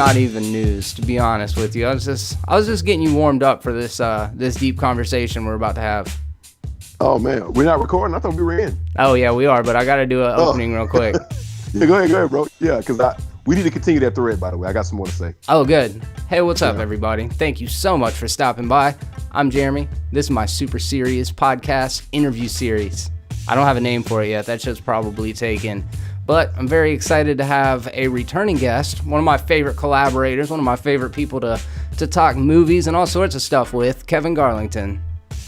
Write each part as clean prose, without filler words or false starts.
not even news, to be honest with you. I was just getting you warmed up for this deep conversation we're about to have. Oh man, we're not recording? I thought we were in. Oh yeah, we are, but I got to do an opening real quick. Yeah, go ahead, bro. Yeah, because we need to continue that thread, by the way. I got some more to say. Oh, good. Hey, what's up, everybody? Thank you so much for stopping by. I'm Jeremy. This is my super serious podcast interview series. I don't have a name for it yet. That shit's probably taken. But I'm very excited to have a returning guest, one of my favorite collaborators, one of my favorite people to talk movies and all sorts of stuff with, Kevin Garlington.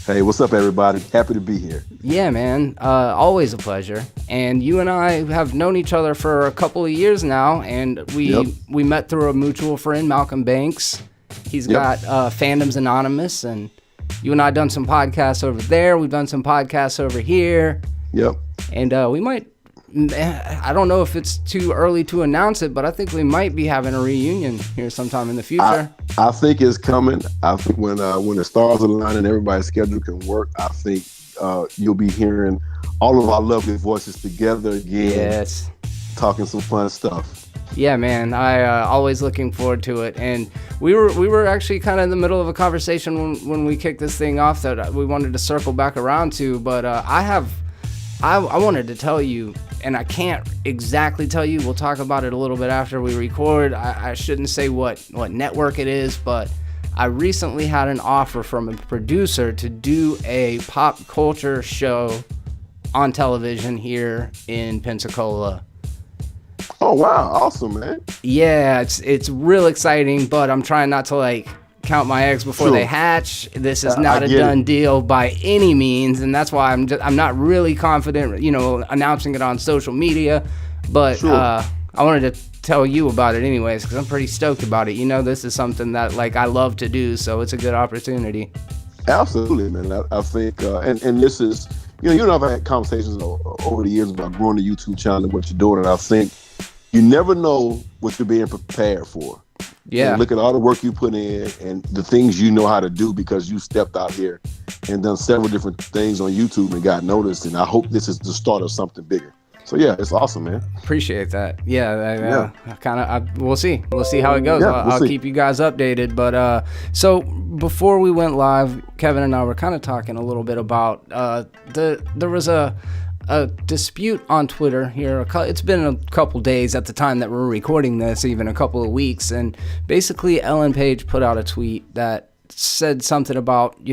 Hey, what's up, everybody? Happy to be here. Yeah, man. Always a pleasure. And you and I have known each other for a couple of years now, and we met through a mutual friend, Malcolm Banks. He's got Fandoms Anonymous, and you and I done some podcasts over there. We've done some podcasts over here. Yep. And we might, I don't know if it's too early to announce it, but I think we might be having a reunion here sometime in the future. I think it's coming. I think when the stars align and everybody's schedule can work, I think you'll be hearing all of our lovely voices together again. Yes. Talking some fun stuff. Yeah, man. I always looking forward to it. And we were actually kind of in the middle of a conversation when we kicked this thing off that we wanted to circle back around to. But I wanted to tell you, and I can't exactly tell you. We'll talk about it a little bit after we record. I shouldn't say what network it is, but I recently had an offer from a producer to do a pop culture show on television here in Pensacola. Oh, wow. Awesome, man. Yeah, it's real exciting, but I'm trying not to count my eggs before they hatch. This is not a done deal by any means, and that's why I'm not really confident, announcing it on social media. But I wanted to tell you about it anyways, because I'm pretty stoked about it. This is something that I love to do, so it's a good opportunity. Absolutely, man. I think, and this is, you and I've had conversations over the years about growing the YouTube channel and what you're doing, and I think you never know what you're being prepared for. Yeah. And look at all the work you put in and the things you know how to do because you stepped out here and done several different things on YouTube and got noticed. And I hope this is the start of something bigger. So yeah, it's awesome, man. Appreciate that. Yeah. We'll see. We'll see how it goes. I'll keep you guys updated. But so before we went live, Kevin and I were kind of talking a little bit about there was a dispute on Twitter here. It's been a couple days at the time that we're recording this, even a couple of weeks, and basically Ellen Page put out a tweet that said something about,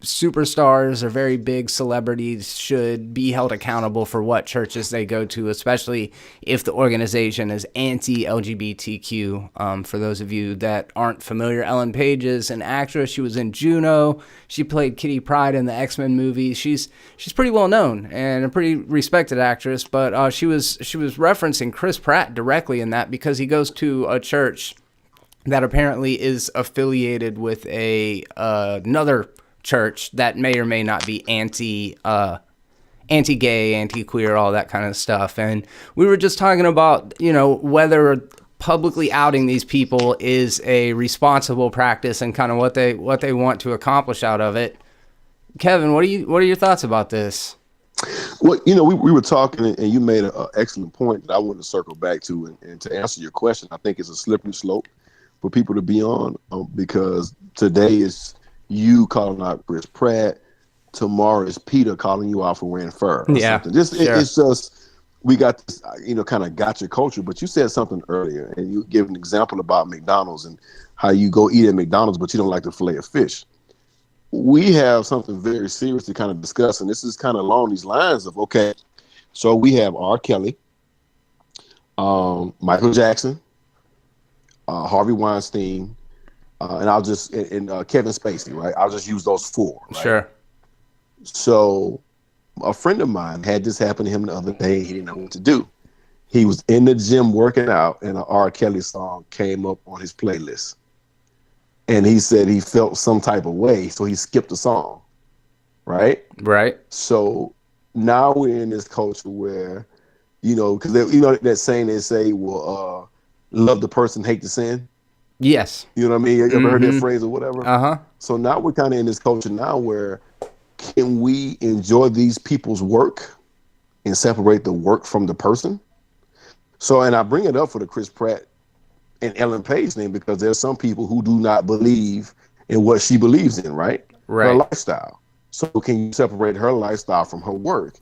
superstars or very big celebrities should be held accountable for what churches they go to, especially if the organization is anti-LGBTQ. For those of you that aren't familiar, Ellen Page is an actress. She was in Juno. She played Kitty Pryde in the X-Men movies. She's pretty well known and a pretty respected actress, but she was referencing Chris Pratt directly in that because he goes to a church that apparently is affiliated with another church that may or may not be anti-gay, anti-queer, all that kind of stuff. And we were just talking about, whether publicly outing these people is a responsible practice and kind of what they want to accomplish out of it. Kevin, what are your thoughts about this? Well, we were talking and you made an excellent point that I want to circle back to. And to answer your question, I think it's a slippery slope for people to be on because today is you calling out Chris Pratt, tomorrow is Peter calling you out for wearing fur. Something. It's just we got this, kind of gotcha culture. But you said something earlier, and you gave an example about McDonald's and how you go eat at McDonald's, but you don't like the fillet of fish. We have something very serious to kind of discuss, and this is kind of along these lines of so we have R. Kelly, Michael Jackson, Harvey Weinstein, and I'll just and Kevin Spacey, right? I'll just use those four. Right? Sure. So, a friend of mine had this happen to him the other day. He didn't know what to do. He was in the gym working out, and an R. Kelly song came up on his playlist, and he said he felt some type of way, so he skipped the song. Right. Right. So now we're in this culture where, because that saying they say, well, love the person, hate the sin. Yes. You know what I mean? You ever heard that phrase or whatever? Uh-huh. So now we're kind of in this culture now where can we enjoy these people's work and separate the work from the person? So, and I bring it up for the Chris Pratt and Ellen Page name because there's some people who do not believe in what she believes in, right? Her Right. lifestyle. So can you separate her lifestyle from her work?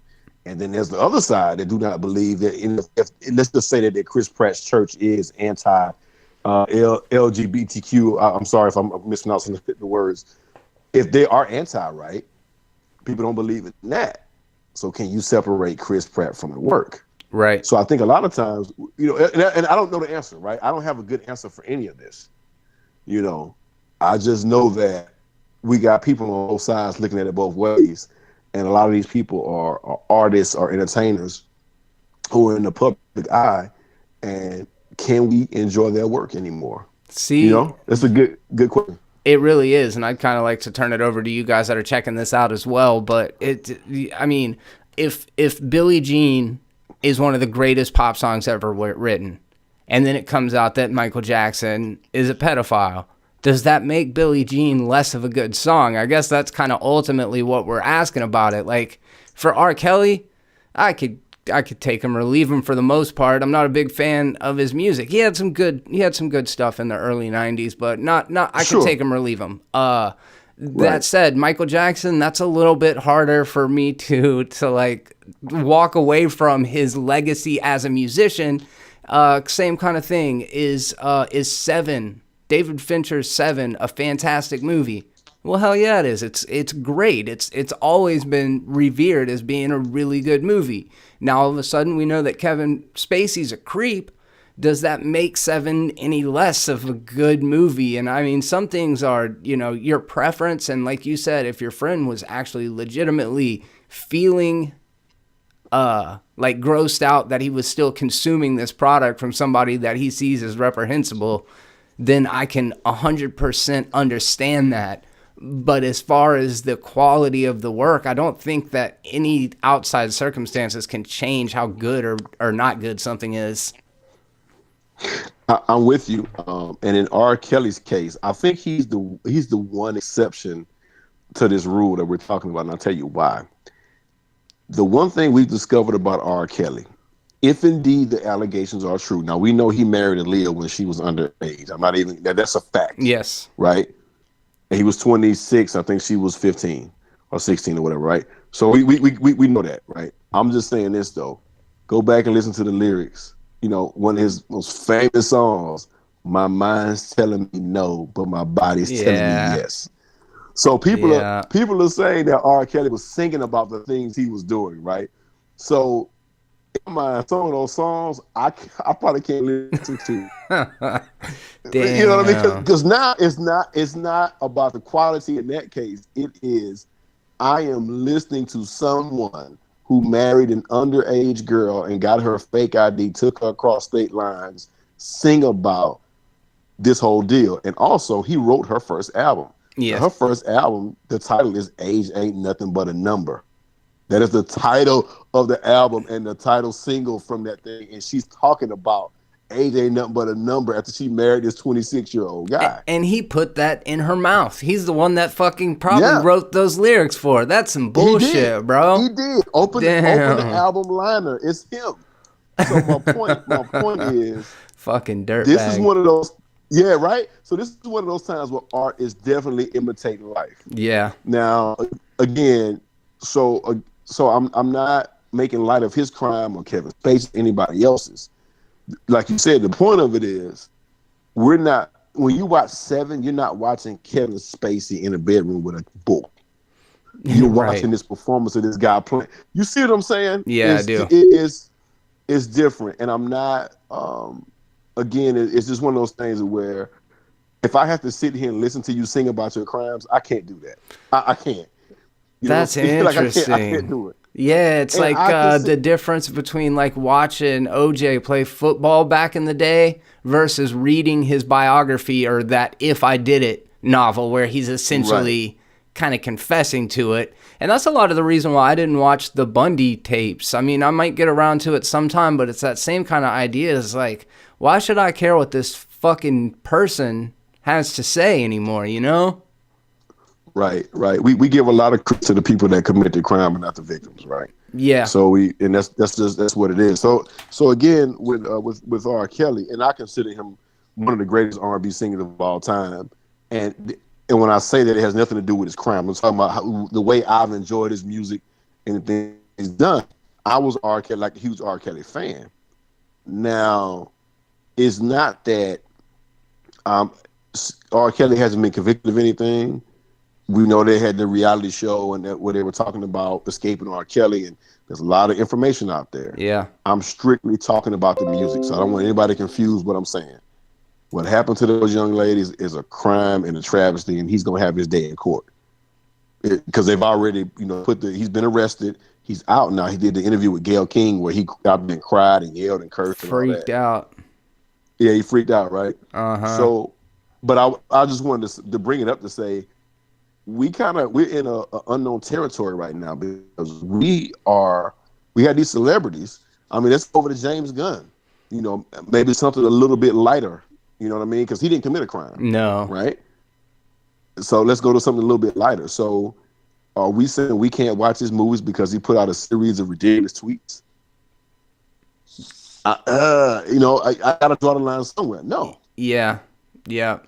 And then there's the other side that do not believe that if let's just say that Chris Pratt's church is anti LGBTQ. I'm sorry if I'm mispronouncing the words. If they are anti, right, people don't believe in that. So can you separate Chris Pratt from the work? Right. So I think a lot of times, and I don't know the answer, right? I don't have a good answer for any of this. I just know that we got people on both sides looking at it both ways. And a lot of these people are artists or entertainers who are in the public eye. And can we enjoy their work anymore? See, that's a good question. It really is. And I'd kind of like to turn it over to you guys that are checking this out as well. But if Billie Jean is one of the greatest pop songs ever written, and then it comes out that Michael Jackson is a pedophile, does that make Billie Jean less of a good song? I guess that's kind of ultimately what we're asking about it. Like, for R. Kelly, I could take him or leave him for the most part. I'm not a big fan of his music. He had some good stuff in the early 90s, but I could take him or leave him. That said, Michael Jackson, that's a little bit harder for me to like walk away from his legacy as a musician. Same kind of thing is Seven. David Fincher's Seven, a fantastic movie. Well, hell yeah, it is. It's great. It's always been revered as being a really good movie. Now, all of a sudden, we know that Kevin Spacey's a creep. Does that make Seven any less of a good movie? And I mean, some things are, your preference. And like you said, if your friend was actually legitimately feeling like grossed out that he was still consuming this product from somebody that he sees as reprehensible, then I can 100% understand that. But as far as the quality of the work, I don't think that any outside circumstances can change how good or not good something is. I'm with you. And in R. Kelly's case, I think he's the one exception to this rule that we're talking about, and I'll tell you why. The one thing we've discovered about R. Kelly, if indeed the allegations are true, now we know he married Aaliyah when she was underage. That's a fact. Yes. Right? And he was 26. I think she was 15 or 16 or whatever, right? So we know that, right? I'm just saying this, though. Go back and listen to the lyrics. One of his most famous songs, "My mind's telling me no, but my body's telling me yes." So people are saying that R. Kelly was singing about the things he was doing, right? So some of those songs I probably can't listen to. Damn. You know what I mean? Because now it's not about the quality in that case. It is, I am listening to someone who married an underage girl and got her fake ID, took her across state lines, sing about this whole deal. And also, he wrote her first album. Yes. Her first album, the title is "Age Ain't Nothing But a Number." That is the title of the album and the title single from that thing. And she's talking about age ain't nothing but a number after she married this 26-year-old guy. And he put that in her mouth. He's the one that fucking probably wrote those lyrics for her. That's some bullshit, bro. He did. Open the album liner. It's him. So my point is, fucking dirtbag. This is one of those. Yeah, right. So this is one of those times where art is definitely imitating life. Yeah. Now, again, so I'm not making light of his crime or Kevin Spacey, anybody else's. Like you said, the point of it is, when you watch Seven, you're not watching Kevin Spacey in a bedroom with a book. You're watching this performance of this guy playing. You see what I'm saying? Yeah, I do. It's different, and I'm not. Again, it's just one of those things where if I have to sit here and listen to you sing about your crimes, I can't do that. I can't. That's interesting. I can't do it. Yeah, it's and like the difference between like watching OJ play football back in the day versus reading his biography or that If I Did It novel where he's essentially kind of confessing to it. And that's a lot of the reason why I didn't watch the Bundy tapes. I mean, I might get around to it sometime, but it's that same kind of idea. It's like, why should I care what this fucking person has to say anymore, you know? Right. We give a lot of credit to the people that commit the crime and not the victims, right? Yeah. So that's what it is. So again with R. Kelly, and I consider him one of the greatest R&B singers of all time. And when I say that, it has nothing to do with his crime. I'm talking about the way I've enjoyed his music and the things he's done. I was R. Kelly, like a huge R. Kelly fan. Now, it's not that R. Kelly hasn't been convicted of anything. We know they had the reality show and where they were talking about escaping R. Kelly, and there's a lot of information out there. Yeah. I'm strictly talking about the music, so I don't want anybody confused what I'm saying. What happened to those young ladies is a crime and a travesty, and he's going to have his day in court. Because they've already, he's been arrested. He's out now. He did the interview with Gayle King where he got up and cried and yelled and cursed. Freaked out. Yeah, he freaked out, right? Uh-huh. So, but I just wanted to bring it up to say, we're in a unknown territory right now because we had these celebrities. I mean, let's go over to James Gunn. Maybe something a little bit lighter. You know what I mean? Because he didn't commit a crime. No. Right? So let's go to something a little bit lighter. So are we saying we can't watch his movies because he put out a series of ridiculous tweets? I got to draw the line somewhere. No. Yeah. Yeah.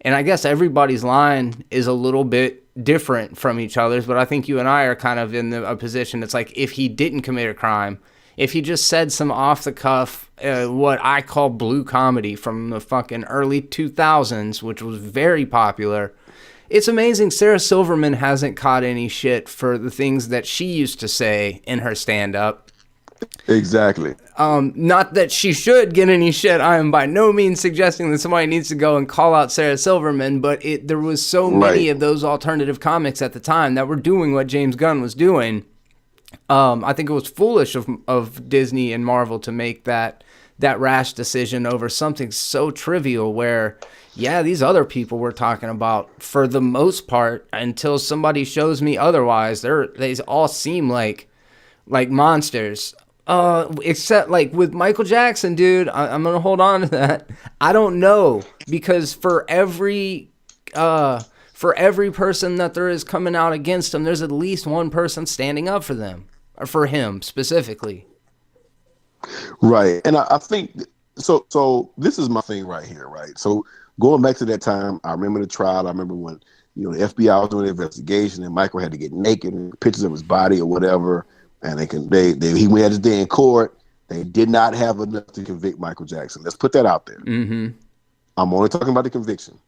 And I guess everybody's line is a little bit different from each other's, but I think you and I are kind of in a position. It's like if he didn't commit a crime, if he just said some off the cuff, what I call blue comedy from the fucking early 2000s, which was very popular. It's amazing Sarah Silverman hasn't caught any shit for the things that she used to say in her stand-up. Exactly. Not that she should get any shit. I am by no means suggesting that somebody needs to go and call out Sarah Silverman, but there was so many of those alternative comics at the time that were doing what James Gunn was doing. I think it was foolish of Disney and Marvel to make that rash decision over something so trivial where, yeah, these other people we're talking about, for the most part, until somebody shows me otherwise, they all seem like monsters. Except like with Michael Jackson, dude, I'm going to hold on to that. I don't know, because for every person that there is coming out against him, there's at least one person standing up for them, or for him specifically. Right. And I think, so this is my thing right here, right? So going back to that time, I remember the trial. I remember when, the FBI was doing the investigation and Michael had to get naked and pictures of his body or whatever. And he went his day in court. They did not have enough to convict Michael Jackson. Let's put that out there. Mm-hmm. I'm only talking about the conviction.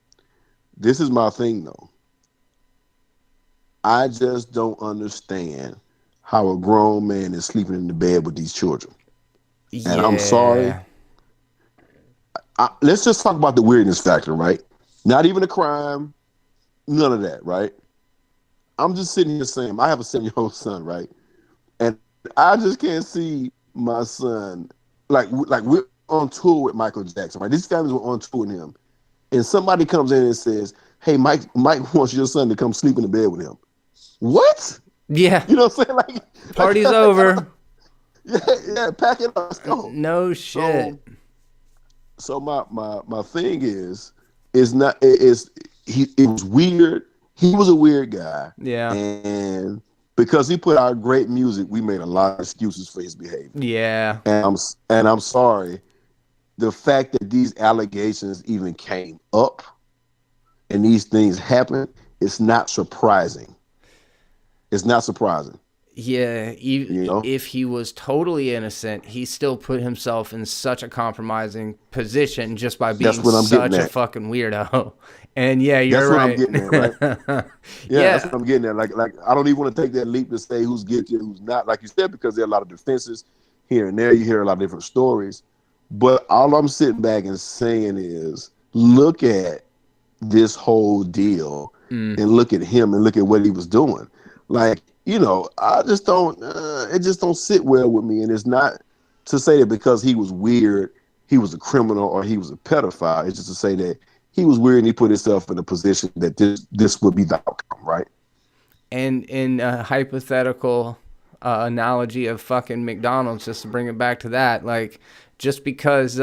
This is my thing, though. I just don't understand how a grown man is sleeping in the bed with these children. Yeah. And I'm sorry. Let's just talk about the weirdness factor, right? Not even a crime, none of that, right? I'm just sitting here saying, I have a 7-year-old son, right? And I just can't see my son, like we're on tour with Michael Jackson, right? These families were on tour with him. And somebody comes in and says, hey, Mike wants your son to come sleep in the bed with him. What? Yeah. You know what I'm saying? Party's over. Yeah, pack it up. Let's go. No shit. So my thing is it was weird. He was a weird guy. Yeah. And because he put out great music, we made a lot of excuses for his behavior. Yeah. And I'm sorry. The fact that these allegations even came up and these things happened, it's not surprising. It's not surprising. Yeah, if he was totally innocent, he still put himself in such a compromising position just by being such a fucking weirdo. And yeah, you're right. That's what I'm getting at, right? That's what I'm getting at. Like I don't even want to take that leap to say who's guilty and who's not, like you said, because there are a lot of defenses here and there. You hear a lot of different stories. But all I'm sitting back and saying is, look at this whole deal and look at him and look at what he was doing. Like, I just don't, it just don't sit well with me. And it's not to say that because he was weird, he was a criminal or he was a pedophile. It's just to say that he was weird and he put himself in a position that this would be the outcome, right? And in a hypothetical analogy of fucking McDonald's, just to bring it back to that, like, just because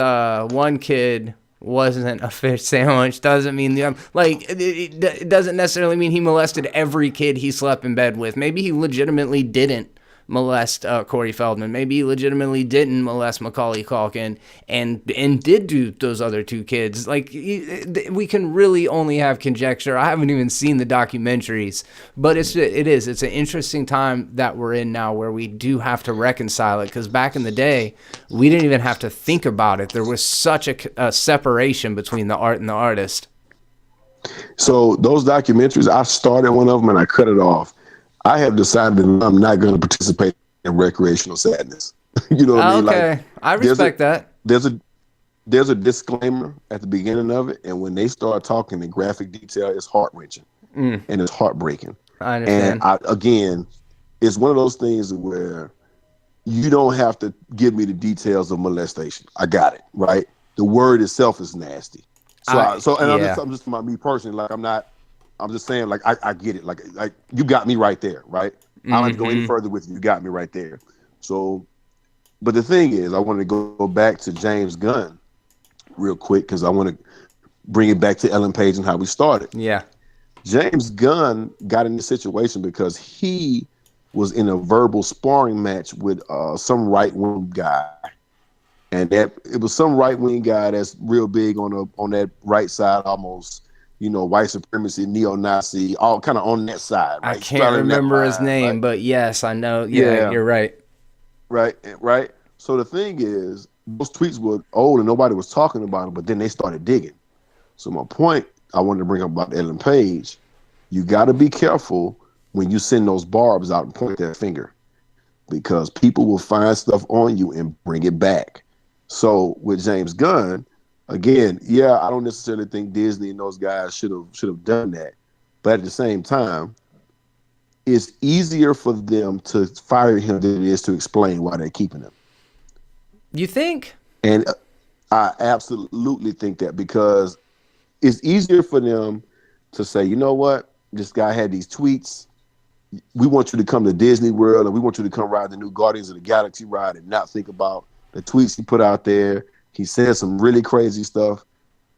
one kid wasn't a fish sandwich doesn't mean it doesn't necessarily mean he molested every kid he slept in bed with. Maybe he legitimately didn't molest Corey Feldman. Maybe he legitimately didn't molest Macaulay Culkin and did do those other two kids. Like, we can really only have conjecture. I haven't even seen the documentaries, but it's an interesting time that we're in now where we do have to reconcile it, because back in the day, we didn't even have to think about it. There was such a separation between the art and the artist. So those documentaries, I started one of them and I cut it off. I have decided that I'm not going to participate in recreational sadness. You know what I mean? Okay, like, I respect that. There's a disclaimer at the beginning of it, and when they start talking in graphic detail, it's heart-wrenching and it's heartbreaking. I understand. And again, it's one of those things where you don't have to give me the details of molestation. I got it, right? The word itself is nasty. I'm just about me personally. Like, I'm just saying, like, I get it. Like you got me right there, right? I don't have to go any further with you. You got me right there. So, but the thing is, I want to go back to James Gunn real quick, because I want to bring it back to Ellen Page and how we started. Yeah. James Gunn got in this situation because he was in a verbal sparring match with some right-wing guy. And that it was some right-wing guy that's real big on that right side, almost, white supremacy, neo-Nazi, all kind of on that side. Right? I can't remember his name, right? But yes, I know. Yeah, you're right. Right. So the thing is, those tweets were old and nobody was talking about them, but then they started digging. So my point I wanted to bring up about Ellen Page, you got to be careful when you send those barbs out and point that finger, because people will find stuff on you and bring it back. So with James Gunn, again, I don't necessarily think Disney and those guys should have done that. But at the same time, it's easier for them to fire him than it is to explain why they're keeping him. You think? And I absolutely think that, because it's easier for them to say, you know what, this guy had these tweets. We want you to come to Disney World, and we want you to come ride the new Guardians of the Galaxy ride and not think about the tweets he put out there. He said some really crazy stuff,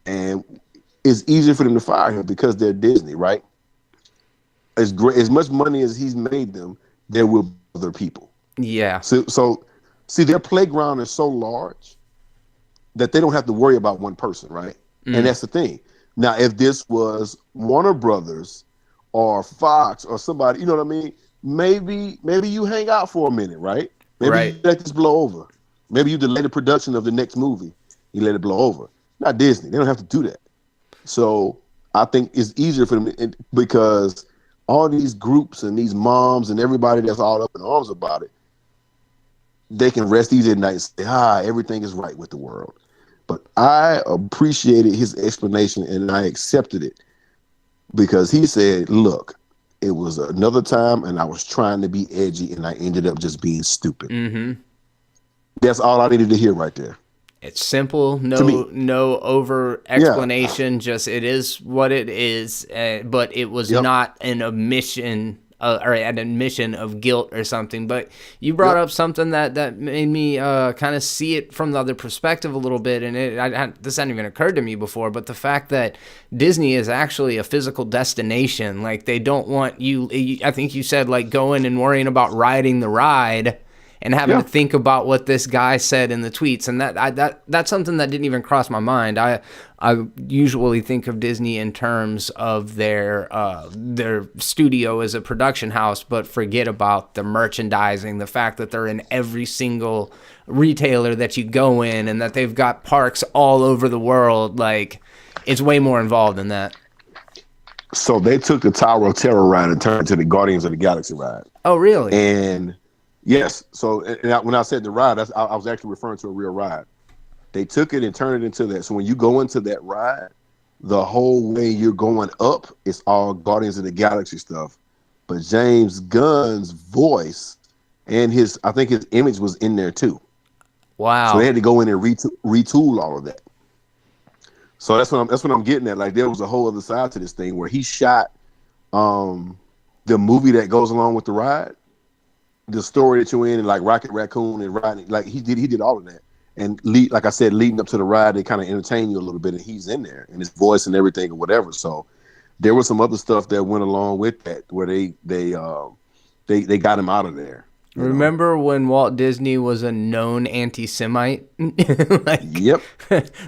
and it's easier for them to fire him because they're Disney, right? As much money as he's made them, there will be other people. Yeah. So see, their playground is so large that they don't have to worry about one person, right? And that's the thing. Now, if this was Warner Brothers or Fox or somebody, you know what I mean? Maybe you hang out for a minute, right? Maybe you let this blow over. Maybe you delay the production of the next movie. You let it blow over. Not Disney. They don't have to do that. So I think it's easier for them, because all these groups and these moms and everybody that's all up in arms about it, they can rest easy at night and say, everything is right with the world. But I appreciated his explanation and I accepted it, because he said, look, it was another time and I was trying to be edgy and I ended up just being stupid. Mm-hmm. That's all I needed to hear right there. It's simple, no over explanation. Just it is what it is. But it was not an omission or an admission of guilt or something. But you brought up something that made me kind of see it from the other perspective a little bit. And this hadn't even occurred to me before. But the fact that Disney is actually a physical destination, like they don't want you. I think you said like going and worrying about riding the ride and having to think about what this guy said in the tweets. And that's something that didn't even cross my mind. I usually think of Disney in terms of their studio as a production house, but forget about the merchandising, the fact that they're in every single retailer that you go in and that they've got parks all over the world. Like, it's way more involved than that. So they took the Tower of Terror ride and turned it to the Guardians of the Galaxy ride. Oh, really? And yes. So when I said the ride, I was actually referring to a real ride. They took it and turned it into that. So when you go into that ride, the whole way you're going up, it's all Guardians of the Galaxy stuff. But James Gunn's voice and I think his image was in there too. Wow. So they had to go in and retool all of that. So that's what I'm getting at. Like, there was a whole other side to this thing where he shot the movie that goes along with the ride. The story that you're in, and like Rocket Raccoon and riding, like he did all of that. And like I said, leading up to the ride, they kind of entertain you a little bit, and he's in there, and his voice and everything or whatever. So there was some other stuff that went along with that, where they got him out of there. Remember when Walt Disney was a known anti-Semite? Yep.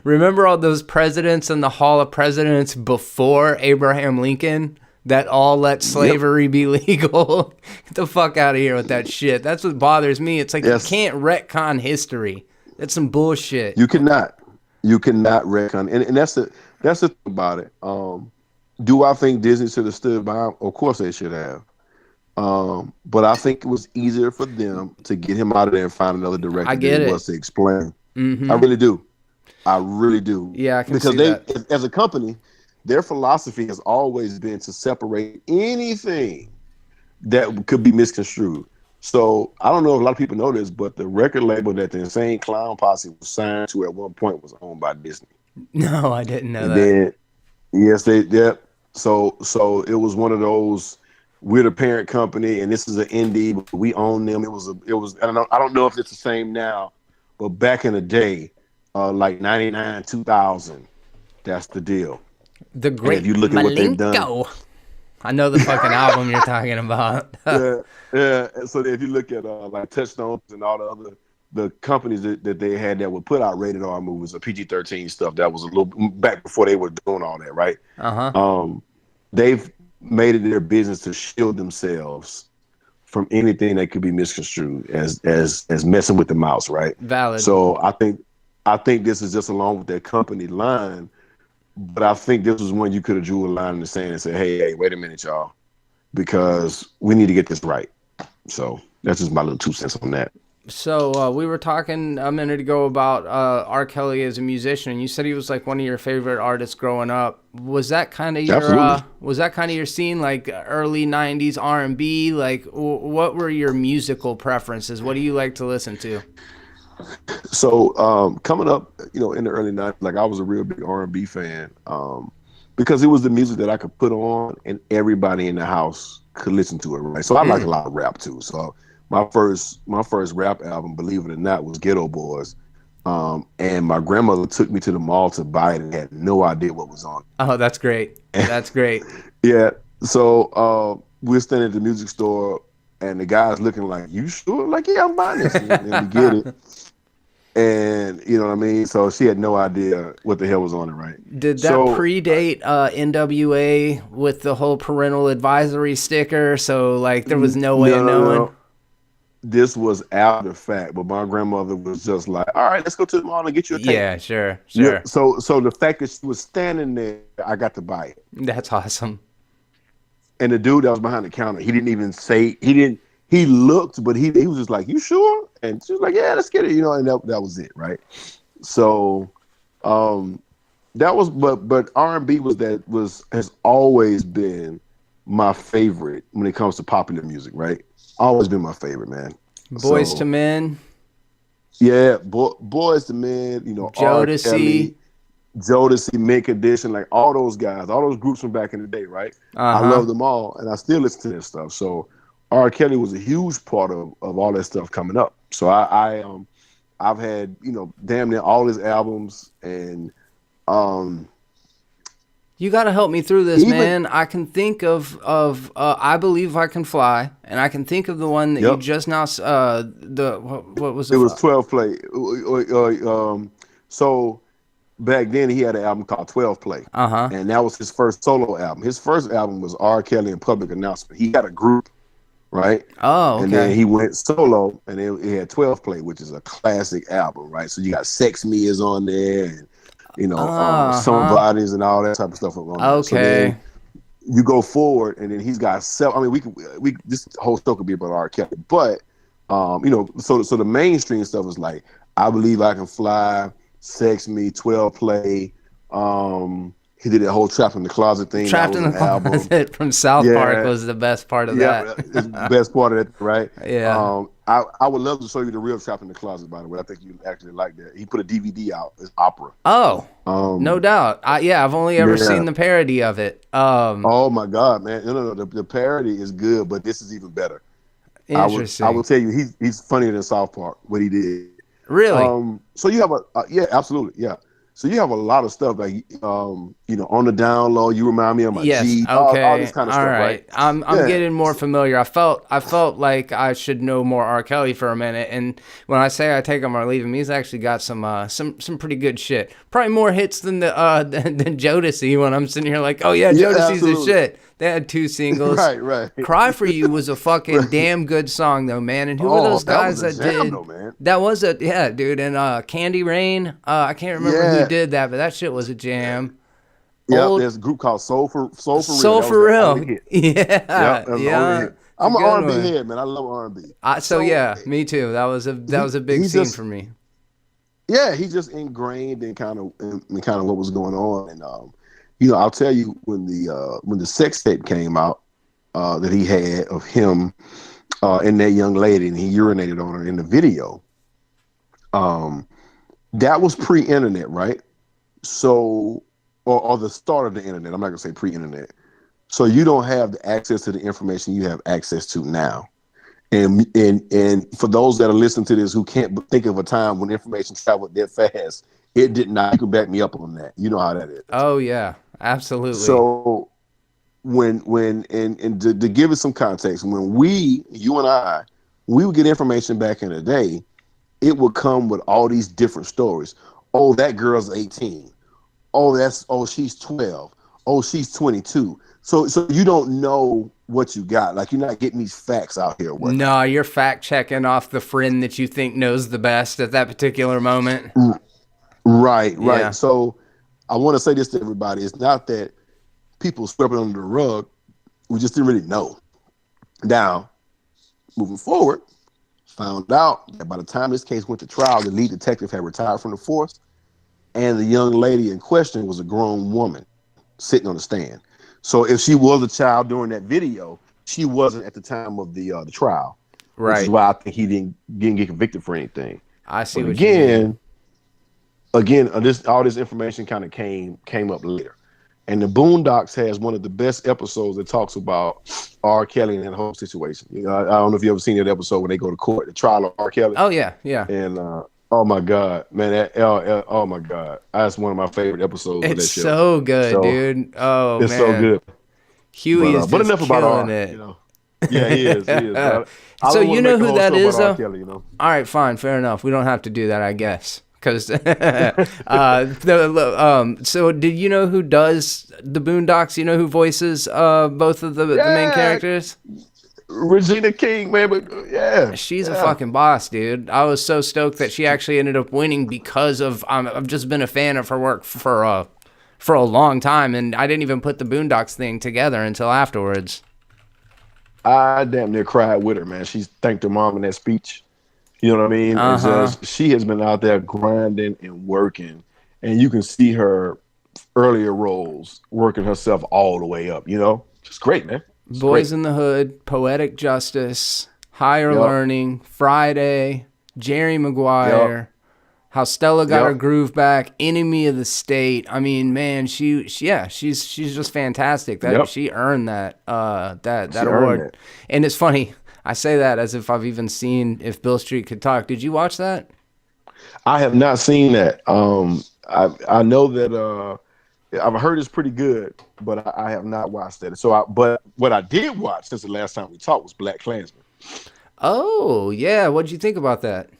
Remember all those presidents in the Hall of Presidents before Abraham Lincoln that all let slavery be legal? Get the fuck out of here with that shit. That's what bothers me. It's like you can't retcon history. That's some bullshit. You cannot retcon, and that's the thing about it. Do I think Disney should have stood by him? Of course they should have. But I think it was easier for them to get him out of there and find another director than it was to explain. Mm-hmm. I really do. Yeah, I can because see that. as a company, their philosophy has always been to separate anything that could be misconstrued. So I don't know if a lot of people know this, but the record label that the Insane Clown Posse was signed to at one point was owned by Disney. No, I didn't know that. Then, yes, they did. So it was one of those. We're the parent company, and this is an indie. But we own them. It was. I don't know if it's the same now, but back in the day, like 99, 2000, that's the deal. The Great if you look at what they've done, I know the fucking album you're talking about. yeah. So if you look at like Touchstones and all the companies that they had that would put out rated R movies or PG-13 stuff, that was a little back before they were doing all that, right? They've made it their business to shield themselves from anything that could be misconstrued as messing with the mouse, right? Valid. So I think this is just along with their company line, but I think this was one you could have drew a line in the sand and said, hey, wait a minute, y'all, because we need to get this right. So that's just my little 2 cents on that. So we were talking a minute ago about R. Kelly as a musician, and you said he was like one of your favorite artists growing up. Was that kind of your scene, like early '90s R&B? Like, what were your musical preferences? What do you like to listen to? So coming up, in the early '90s, like I was a real big R&B fan because it was the music that I could put on and everybody in the house could listen to it, right? So I like a lot of rap too. So my first rap album, believe it or not, was Ghetto Boys. And my grandmother took me to the mall to buy it and had no idea what was on it. Oh, that's great. That's great. Yeah. So we're standing at the music store and the guy's looking like, you sure? Like, yeah, I'm buying this. And we get it. And you know what I mean? So she had no idea what the hell was on it, right? Did that predate NWA with the whole parental advisory sticker? So like there was no way of knowing? No. This was after the fact, but my grandmother was just like, all right, let's go to the mall and get you a tape. Yeah, sure. Yeah, so the fact that she was standing there, I got to buy it. That's awesome. And the dude that was behind the counter, he didn't even say, he looked, but he was just like, you sure? And she was like, yeah, let's get it, and that was it, right? So that was, but R&B has always been my favorite when it comes to popular music, right? Always been my favorite, man. Boys to Men. Yeah, Boys to Men, Jodeci. Jodeci, Mint Condition, like all those guys, all those groups from back in the day, right? I love them all, and I still listen to their stuff. So R. Kelly was a huge part of all that stuff coming up. So I've had, damn near all his albums, and you got to help me through this, man. I can think of I Believe I Can Fly, and I can think of the one that you just now what was it? It was 12 Play. So back then he had an album called 12 Play. And that was his first solo album. His first album was R. Kelly and Public Announcement. He had a group, right? Oh, okay. And then he went solo, and then he had 12 Play, which is a classic album, right? So you got Sex Me is on there, and Somebody's and all that type of stuff. Okay. So then you go forward, and then he's got several. I mean, we this whole show could be about R. Kelly, but so the mainstream stuff is like I Believe I Can Fly, Sex Me, 12 Play. He did that whole Trapped in the Closet thing. Trapped in the Closet from South Park was the best part of that. It's the best part of it, right? Yeah. I would love to show you the real Trapped in the Closet, by the way. I think you actually like that. He put a DVD out. It's opera. Oh, no doubt. I've only ever seen the parody of it. Oh my God, man! No. The parody is good, but this is even better. Interesting. I will tell you, he's funnier than South Park. What he did. Really? So you have absolutely, yeah. So you have a lot of stuff like on the down low, you remind me of my Yes. G, Okay. all this kind of All stuff, right. right? I'm getting more familiar. I felt like I should know more R. Kelly for a minute. And when I say I take him or leave him, he's actually got some pretty good shit. Probably more hits than the than Jodeci. When I'm sitting here like, oh yeah, Jodeci's the shit. They had 2 singles. Right. Cry for You was a fucking damn good song though, man. And who were those guys that did? Though, man. That was dude. And Candy Rain. I can't remember who did that, but that shit was a jam. Yeah, there's a group called Soul for Real. Soul for Real. Yeah. I'm an R&B head, man. I love R&B. Me too. That was a big scene for me. Yeah, he's just ingrained in kind of what was going on, and I'll tell you when the sex tape came out that he had of him and that young lady, and he urinated on her in the video. That was pre-internet, right? So. Or the start of the internet. I'm not gonna say pre-internet. So you don't have the access to the information you have access to now. And for those that are listening to this who can't think of a time when information traveled that fast, it did not. You can back me up on that. You know how that is. Oh yeah, absolutely. So when to give it some context, when you and I, we would get information back in the day, it would come with all these different stories. Oh, that girl's 18. Oh, she's 12. Oh, she's 22. So you don't know what you got. Like, you're not getting these facts out here. No, you're fact checking off the friend that you think knows the best at that particular moment. Right. Yeah. So I want to say this to everybody. It's not that people swept it under the rug. We just didn't really know. Now, moving forward, found out that by the time this case went to trial, the lead detective had retired from the force. And the young lady in question was a grown woman sitting on the stand. So if she was a child during that video, she wasn't at the time of the trial. Right. Which is why I think he didn't get convicted for anything. I see. But what you mean. all this information kind of came up later. And the Boondocks has one of the best episodes that talks about R. Kelly and that whole situation. I don't know if you ever seen that episode when they go to court, the trial of R. Kelly. Oh yeah. And oh my God, man! Oh my God, that's one of my favorite episodes. It's of that show. So good, dude. Oh, it's man. so good. Huey is but just enough about R. it. Yeah, he is. So you know who that is, though? Kelly, All right, fine, fair enough. We don't have to do that, I guess. Because so did you know who does the Boondocks? You know who voices both of the main characters? Regina King, man, but she's a fucking boss, dude. I was so stoked that she actually ended up winning because of I've just been a fan of her work for a long time, and I didn't even put the Boondocks thing together until afterwards. I damn near cried with her, man. She thanked her mom in that speech. You know what I mean? She has been out there grinding and working, and you can see her earlier roles working herself all the way up. Just great, man. Boys in the Hood, Poetic Justice, Higher Learning, Friday, Jerry Maguire, How Stella Got Her Groove Back, Enemy of the State. I mean, man, she's just fantastic. She earned that award. And it's funny, I say that as if I've even seen If Beale Street Could Talk. Did you watch that? I have not seen that. I know that I've heard it's pretty good, but I have not watched that. But what I did watch since the last time we talked was Black Klansman. Oh yeah, what'd you think about that?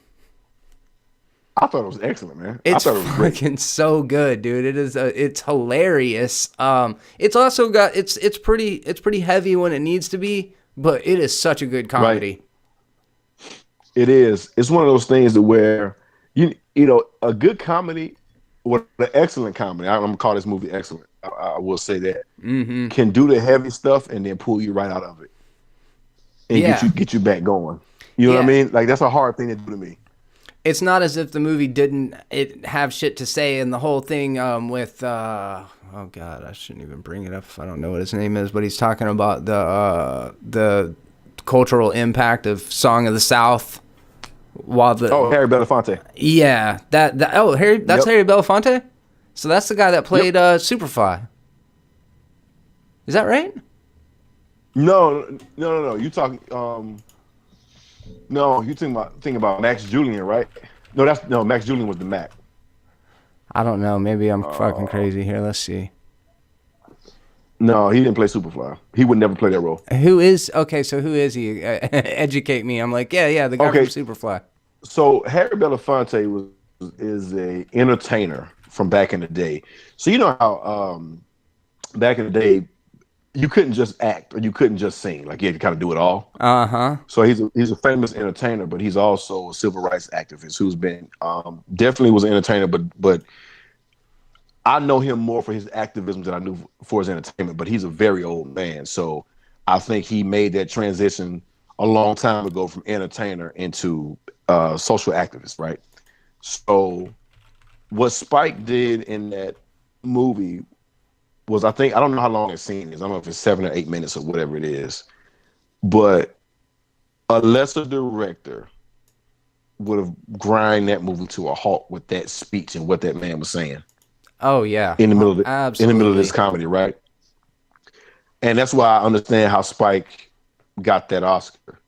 I thought it was excellent, man. It's I thought it was great. Fucking so good, dude. It is. It's hilarious. It's also got it's pretty heavy when it needs to be, but it is such a good comedy. Right. It is. It's one of those things that where you know a good comedy. What an excellent comedy. I'm gonna call this movie excellent. I will say that can do the heavy stuff and then pull you right out of it and get you back going. You know what I mean? Like that's a hard thing to do to me. It's not as if the movie didn't have shit to say, and the whole thing with oh god, I shouldn't even bring it up if I don't know what his name is, but he's talking about the cultural impact of Song of the South. Harry Belafonte. Yeah, Harry Belafonte. So that's the guy that played Superfly. Is that right? No. You talking? No, you thinking about Max Julian, right? No, Max Julian was the Mac. I don't know. Maybe I'm fucking crazy here. Let's see. No, he didn't play Superfly. He would never play that role. Who is okay? So who is he? Educate me. I'm like, yeah, the guy from Okay, Superfly. so Harry Belafonte is a entertainer from back in the day. So you know how back in the day you couldn't just act or you couldn't just sing. Like you had to kind of do it all. Uh-huh. So he's a famous entertainer, but he's also a civil rights activist who's been definitely was an entertainer, but I know him more for his activism than I knew for his entertainment. But he's a very old man, so I think he made that transition a long time ago from entertainer into social activist, right? So what Spike did in that movie was, I don't know how long that scene is. I don't know if it's 7 or 8 minutes or whatever it is, but a lesser director would have grind that movie to a halt with that speech and what that man was saying. Oh yeah, in the middle of absolutely. in the middle of this comedy, right? And that's why I understand how Spike got that Oscar,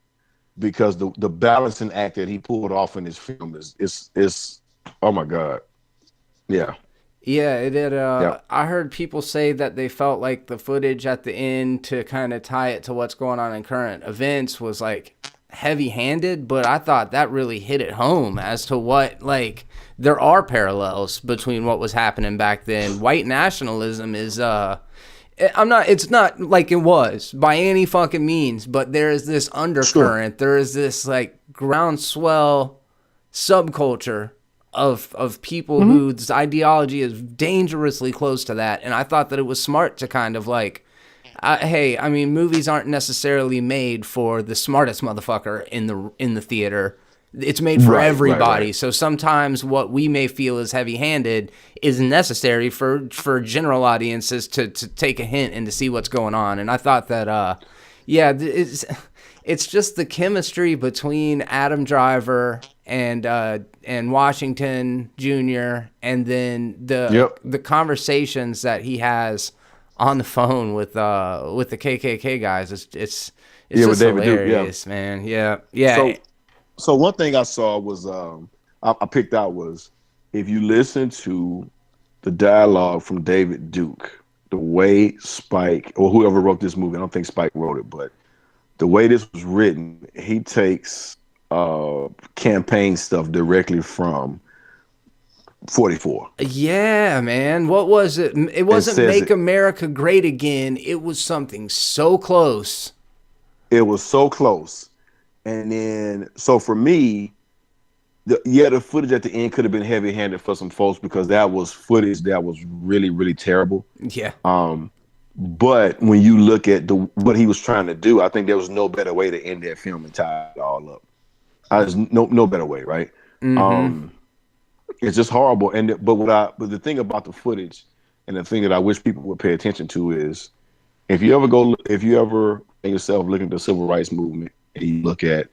because the balancing act that he pulled off in this film is oh my God, yeah. Yeah, it did. I heard people say that they felt like the footage at the end to kind of tie it to what's going on in current events was like heavy-handed, but I thought that really hit it home as to what, like, there are parallels between what was happening back then. White nationalism is it's not like it was by any fucking means, but there is this undercurrent. Sure. There is this like groundswell subculture of people whose ideology is dangerously close to that. And I thought that it was smart to kind of like, hey, I mean, movies aren't necessarily made for the smartest motherfucker in the theater. It's made for everybody. Right. So sometimes what we may feel is heavy-handed is necessary for general audiences to take a hint and to see what's going on. And I thought that, it's just the chemistry between Adam Driver and Washington Jr. and then the conversations that he has on the phone with the KKK guys. It's just David hilarious, Duke, man. Yeah. So one thing I saw was I picked out was, if you listen to the dialogue from David Duke, the way Spike or whoever wrote this movie, I don't think Spike wrote it, but the way this was written, he takes campaign stuff directly from 44. Yeah, man. What was it? It wasn't Make America Great Again. It was something so close. It was so close. And then, so for me, the footage at the end could have been heavy-handed for some folks because that was footage that was really, really terrible. Yeah. But when you look at what he was trying to do, I think there was no better way to end that film and tie it all up. There's no better way, right? Mm-hmm. It's just horrible. But the thing about the footage, and the thing that I wish people would pay attention to is, if you ever find yourself looking at the civil rights movement, and you look at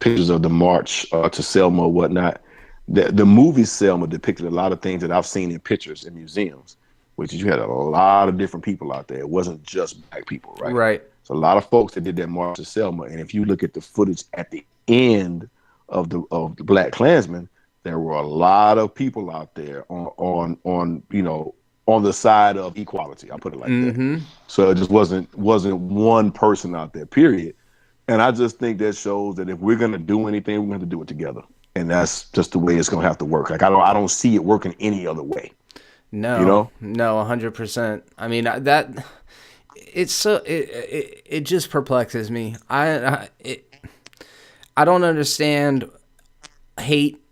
pictures of the march to Selma or whatnot, the movie Selma depicted a lot of things that I've seen in pictures in museums, which is you had a lot of different people out there. It wasn't just black people, right? Right. So a lot of folks that did that march to Selma, and if you look at the footage at the end of the Black Klansmen, there were a lot of people out there on the side of equality. I'll put it like that. So it just wasn't one person out there, period. And I just think that shows that if we're going to do anything, we're going to do it together. And that's just the way it's going to have to work. Like, I don't see it working any other way. No, no, 100%. I mean, it just perplexes me. I don't understand hate.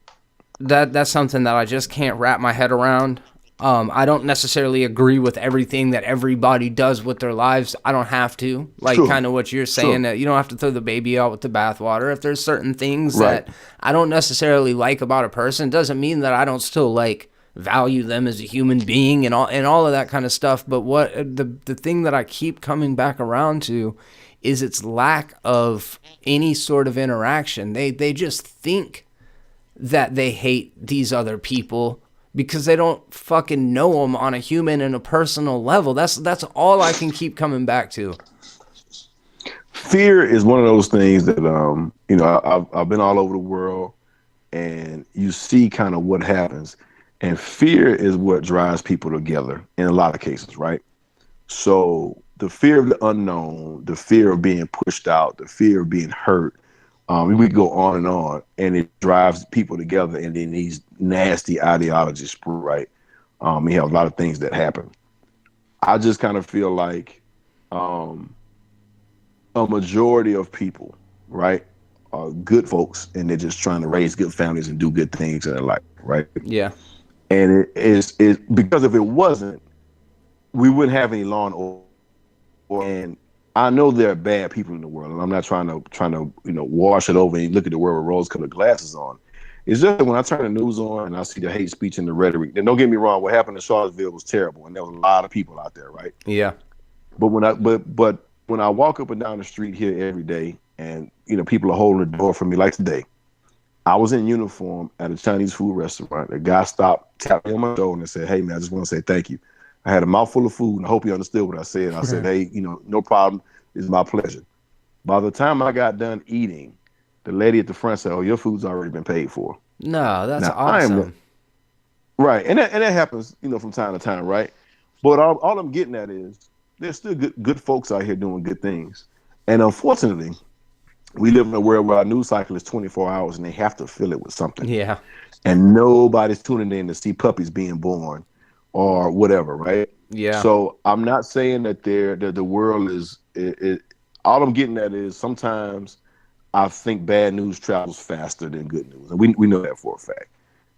That's something that I just can't wrap my head around. I don't necessarily agree with everything that everybody does with their lives. I don't have to. Kind of what you're saying, that you don't have to throw the baby out with the bathwater. If there's certain things that I don't necessarily like about a person, doesn't mean that I don't still value them as a human being and all of that kind of stuff. But what the thing that I keep coming back around to is its lack of any sort of interaction. They just think that they hate these other people because they don't fucking know them on a human and a personal level. That's all I can keep coming back to. Fear is one of those things that I've been all over the world, and you see kind of what happens. And fear is what drives people together in a lot of cases, right? So the fear of the unknown, the fear of being pushed out, the fear of being hurt, we go on, and it drives people together, and then these nasty ideologies spread, right? We have a lot of things that happen. I just kind of feel like um, a majority of people, right, are good folks, and they're just trying to raise good families and do good things in their life, right? Yeah. And it because if it wasn't, we wouldn't have any law and order. And I know there are bad people in the world, and I'm not trying to wash it over and look at the world with rose-colored glasses on. It's just that when I turn the news on and I see the hate speech and the rhetoric, then don't get me wrong, what happened in Charlottesville was terrible, and there was a lot of people out there, right? Yeah. But when I walk up and down the street here every day, and people are holding the door for me, like today, I was in uniform at a Chinese food restaurant. A guy stopped, tapped me on my shoulder, and said, "Hey man, I just want to say thank you." I had a mouthful of food, and I hope you understood what I said. I said, "Hey, no problem. It's my pleasure." By the time I got done eating, the lady at the front said, "Oh, your food's already been paid for." No, that's Now awesome. right, and that happens, from time to time, right? But all I'm getting at is there's still good folks out here doing good things, and unfortunately, we live in a world where our news cycle is 24 hours, and they have to fill it with something, Yeah. and nobody's tuning in to see puppies being born or whatever, right? Yeah. So I'm not saying that the world is all I'm getting at is sometimes I think bad news travels faster than good news, and we know that for a fact.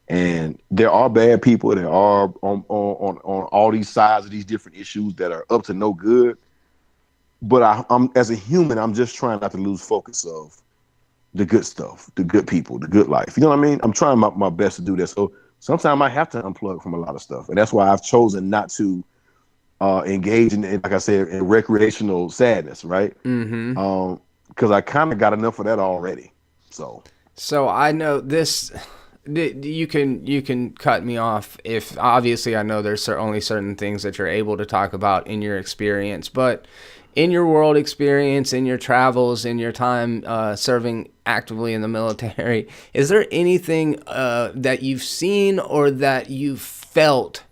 And there are bad people. There are on all these sides of these different issues that are up to no good. But I'm as a human, I'm just trying not to lose focus of the good stuff, the good people, the good life. You know what I mean? I'm trying my best to do that. So sometimes I have to unplug from a lot of stuff, and that's why I've chosen not to engage in, like I said, in recreational sadness, right? Mm-hmm. Because I kind of got enough of that already. So I know this. You can cut me off if obviously I know there's only certain things that you're able to talk about in your experience, but in your world experience, in your travels, in your time serving actively in the military, is there anything that you've seen or that you've felt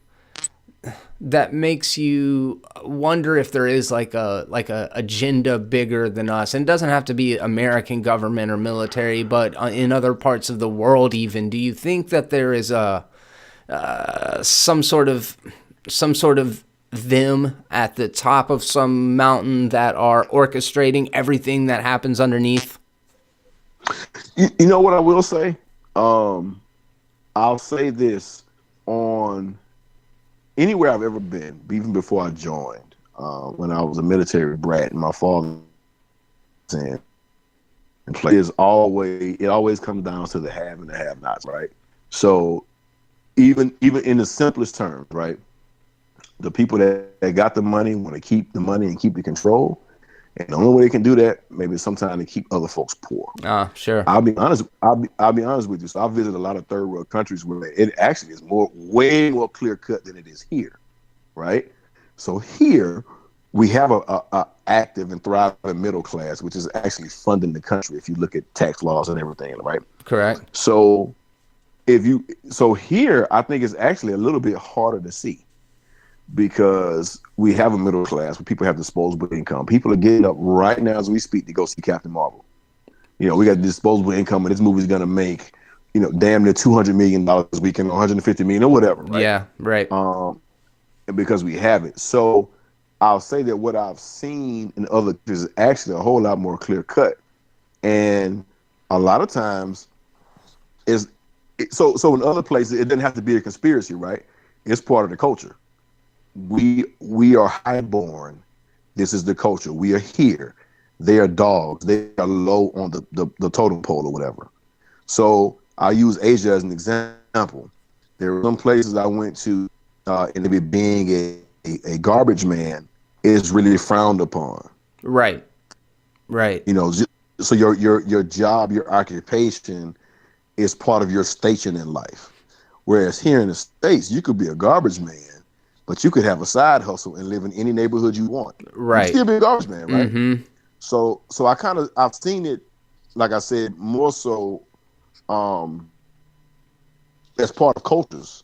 that makes you wonder if there is like a agenda bigger than us? And it doesn't have to be American government or military, but in other parts of the world even. Do you think that there is a some sort of them at the top of some mountain that are orchestrating everything that happens underneath? You know what I will say? I'll say this on anywhere I've ever been, even before I joined, when I was a military brat, and my father and it always comes down to the have and the have-nots, right? So even in the simplest terms, right? The people that got the money want to keep the money and keep the control, and the only way they can do that, maybe sometimes, to keep other folks poor. Sure. I'll be honest with you. So I've visited a lot of third world countries where it actually is way more clear cut than it is here, right? So here we have a active and thriving middle class, which is actually funding the country. If you look at tax laws and everything, right? Correct. So here, I think it's actually a little bit harder to see, because we have a middle class where people have disposable income. People are getting up right now as we speak to go see Captain Marvel. We got disposable income, and this movie's going to make, damn near $200 million this weekend, $150 million or whatever, right? Yeah, right. And because we have it. So I'll say that what I've seen in other countries is actually a whole lot more clear cut. And a lot of times so in other places, it doesn't have to be a conspiracy, right? It's part of the culture. We are highborn. This is the culture. We are here. They are dogs. They are low on the totem pole or whatever. So I use Asia as an example. There were some places I went to, and being a garbage man is really frowned upon. Right. So your job, your occupation is part of your station in life. Whereas here in the States, you could be a garbage man, but you could have a side hustle and live in any neighborhood you want. Right. You still be a garbage man, right? Mm-hmm. So I've seen it, like I said, more so as part of cultures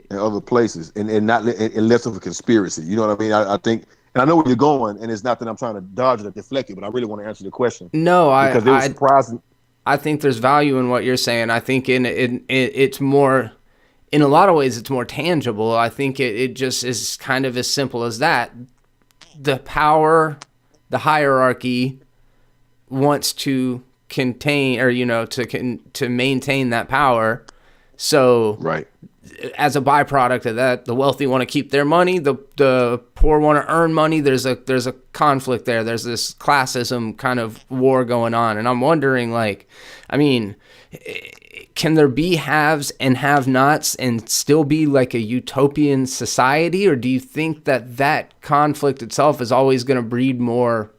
in other places, and not and less of a conspiracy. You know what I mean? I think And I know where you're going, and it's not that I'm trying to dodge it or deflect it, but I really want to answer the question. No, because it was surprising. I think there's value in what you're saying. I think it's more, in a lot of ways, it's more tangible. I think it just is kind of as simple as that. The power, the hierarchy wants to contain, or, to maintain that power. So right. As a byproduct of that, the wealthy want to keep their money, the poor want to earn money. There's a conflict there. There's this classism kind of war going on. And I'm wondering, can there be haves and have-nots and still be like a utopian society? Or do you think that conflict itself is always going to breed more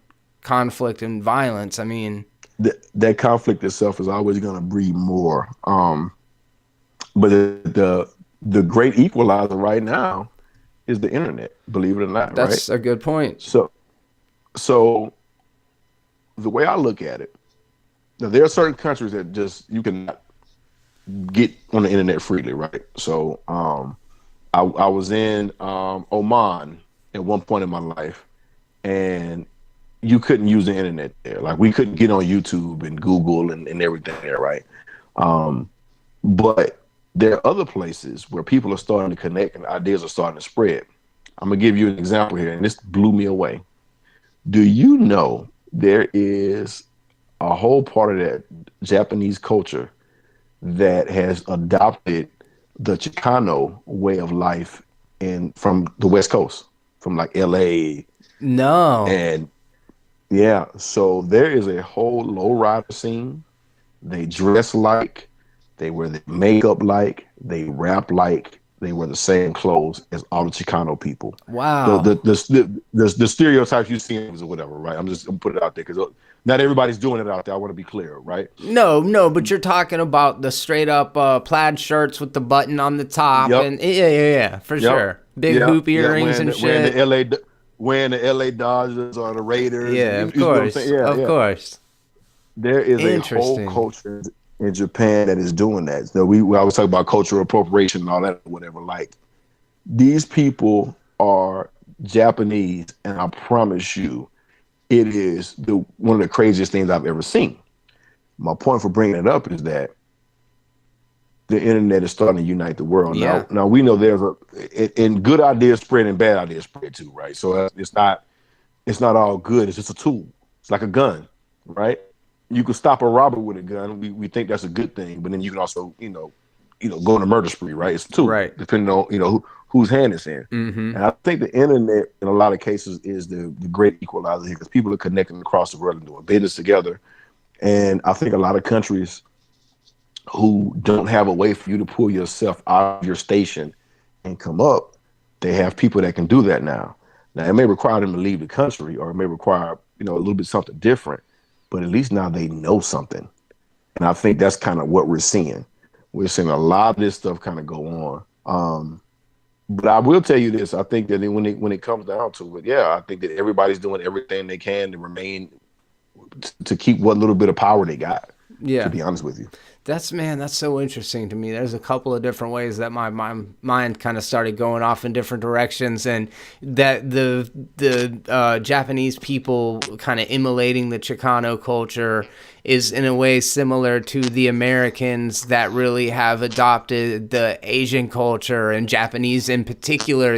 conflict and violence? I mean, that conflict itself is always going to breed more. But the great equalizer right now is the internet, believe it or not. That's right? A good point. So the way I look at it, now there are certain countries that just you cannot get on the internet freely, right? So I was in Oman at one point in my life, and you couldn't use the internet there. Like, we couldn't get on YouTube and Google and everything there, right? But there are other places where people are starting to connect and ideas are starting to spread. I'm going to give you an example here, and this blew me away. Do you know there is a whole part of that Japanese culture that has adopted the Chicano way of life from the West Coast, from like LA? No. And yeah, so there is a whole lowrider scene. They dress like, they wear the makeup like, they rap like, they wear the same clothes as all the Chicano people. Wow. The stereotypes you see or whatever, right? I'm gonna put it out there because not everybody's doing it out there. I want to be clear, right? No, but you're talking about the straight up plaid shirts with the button on the top. Yep. And yeah, for sure. Big hoop earrings and shit. Wearing the LA Dodgers or the Raiders. Yeah, of course. Of course. There is a whole culture in Japan that is doing that. So we always talk about cultural appropriation and all that, whatever. Like, these people are Japanese, and I promise you, it is one of the craziest things I've ever seen. My point for bringing it up is that the internet is starting to unite the world. Yeah. Now we know there's and good ideas spread and bad ideas spread too, right? So it's not all good. It's just a tool. It's like a gun, right? You can stop a robber with a gun. We think that's a good thing, but then you can also, go on a murder spree, right? It's a tool, right? Depending on whose hand it's in. Mm-hmm. And I think the internet, in a lot of cases, is the great equalizer here, because people are connecting across the world and doing business together. And I think a lot of countries who don't have a way for you to pull yourself out of your station and come up, they have people that can do that now. Now, it may require them to leave the country, or it may require, a little bit something different, but at least now they know something. And I think that's kind of what we're seeing. We're seeing a lot of this stuff kind of go on. But I will tell you this, I think that when it comes down to it, yeah, I think that everybody's doing everything they can to remain, to keep what little bit of power they got, yeah, to be honest with you. That's so interesting to me. There's a couple of different ways that my mind kind of started going off in different directions, and that the Japanese people kind of emulating the Chicano culture is in a way similar to the Americans that really have adopted the Asian culture, and Japanese in particular.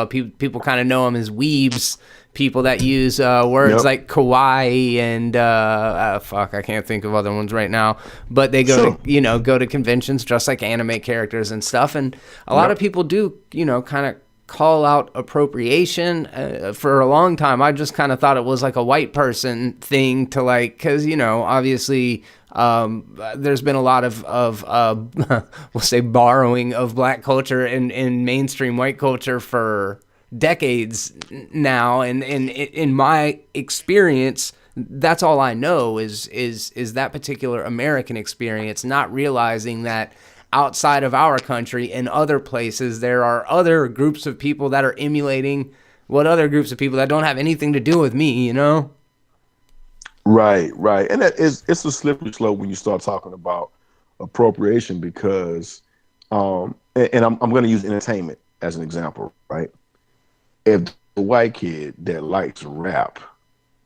People kind of know them as weebs. People that use words like kawaii and I can't think of other ones right now, but they go to conventions dressed like anime characters and stuff, and a lot of people do kind of call out appropriation. For a long time I just kind of thought it was like a white person thing to, like, because obviously there's been a lot of we'll say borrowing of black culture in mainstream white culture for decades now, and in my experience, that's all I know is that particular American experience, not realizing that outside of our country, in other places, there are other groups of people that are emulating what other groups of people that don't have anything to do with me, Right. And it's a slippery slope when you start talking about appropriation, because and I'm going to use entertainment as an example, right? If a white kid that likes rap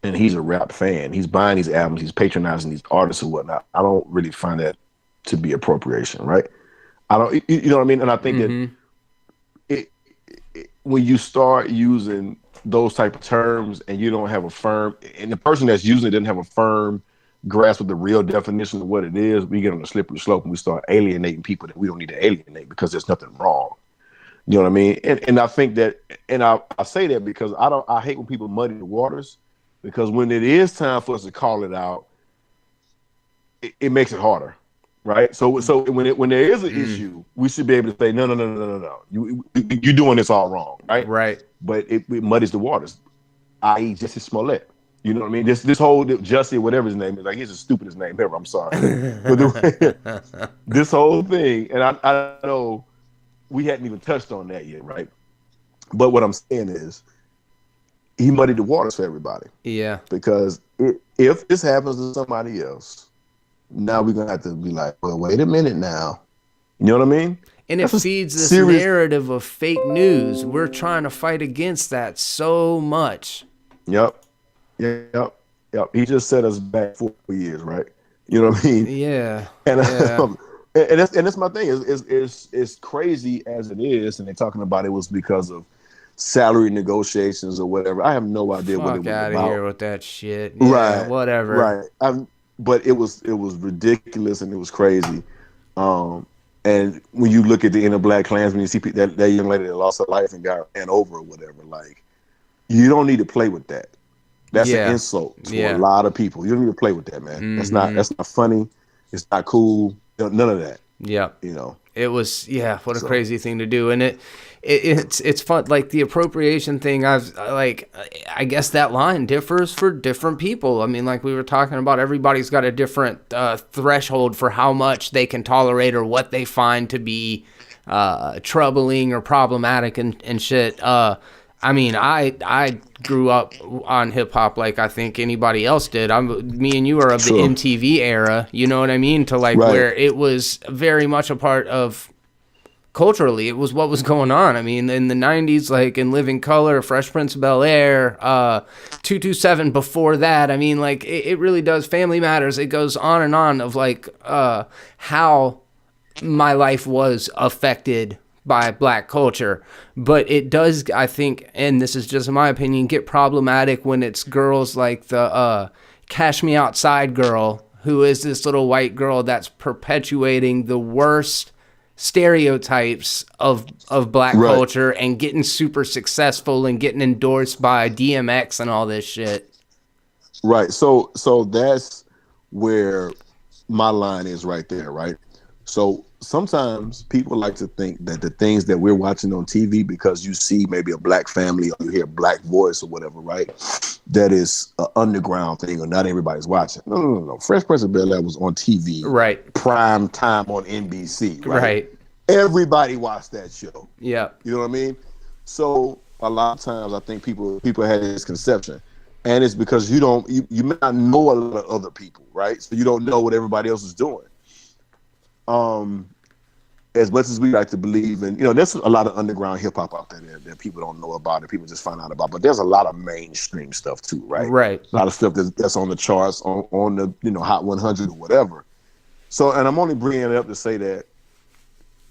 and he's a rap fan. He's buying these albums, he's patronizing these artists and whatnot. I don't really find that to be appropriation, right? I don't, you know what I mean? And I think that when you start using those type of terms and you don't have a firm, and the person that's using it doesn't have a firm grasp of the real definition of what it is, we get on a slippery slope and we start alienating people that we don't need to alienate because there's nothing wrong. You know what I mean? And I think that, and I say that because I hate when people muddy the waters, because when it is time for us to call it out, it makes it harder. Right. So when there is an issue, we should be able to say, no. You're doing this all wrong. Right. Right. But it muddies the waters, i.e. Jussie Smollett. You know what I mean? This whole Jussie, whatever his name is, like, he's the stupidest name ever. I'm sorry. But this whole thing, and I know we hadn't even touched on that yet, right? But what I'm saying is, he muddied the waters for everybody. Yeah. Because if this happens to somebody else, now we're going to have to be like, well, wait a minute now. You know what I mean? And it feeds this narrative of fake news. We're trying to fight against that so much. Yep. He just set us back 4 years, right? You know what I mean? Yeah. And that's my thing. It's crazy as it is, and they're talking about it was because of salary negotiations or whatever. I have no idea what it was about. Fuck out of here with that shit. Yeah, right. Whatever. Right. But it was ridiculous and it was crazy. And when you look at the inner Black Klansman, you see that young lady that lost her life and got ran over or whatever, like, you don't need to play with that. That's an insult to a lot of people. You don't need to play with that, man. Mm-hmm. That's not funny. It's not cool. None of that. Yeah. You know. It was, what a crazy thing to do. And it's fun. Like, the appropriation thing, I guess that line differs for different people. I mean, like we were talking about, everybody's got a different threshold for how much they can tolerate or what they find to be troubling or problematic and shit. I mean, I grew up on hip hop like I think anybody else did. Me and you are of the MTV era, you know what I mean? To like where it was very much a part of culturally, it was what was going on. I mean, in the 90s, like in Living Color, Fresh Prince of Bel-Air, 227 before that. I mean, like it really does. Family Matters. It goes on and on of like how my life was affected by Black culture. But it does, I think, and this is just my opinion, get problematic when it's girls like the Cash Me Outside girl, who is this little white girl that's perpetuating the worst stereotypes of Black culture and getting super successful and getting endorsed by DMX and all this shit. Right. So that's where my line is right there, right? So sometimes people like to think that the things that we're watching on TV, because you see maybe a Black family or you hear a Black voice or whatever, right? That is an underground thing or not everybody's watching. No. Fresh Prince of Bel-Air was on TV. Right. Prime time on NBC. Right. Everybody watched that show. Yeah. You know what I mean? So a lot of times I think people had this conception. And it's because you may not know a lot of other people, right? So you don't know what everybody else is doing. As much as we like to believe in, there's a lot of underground hip hop out there that people don't know about, that people just find out about. But there's a lot of mainstream stuff too, right? Right. A lot of stuff that's on the charts, on the Hot 100 or whatever. So, and I'm only bringing it up to say that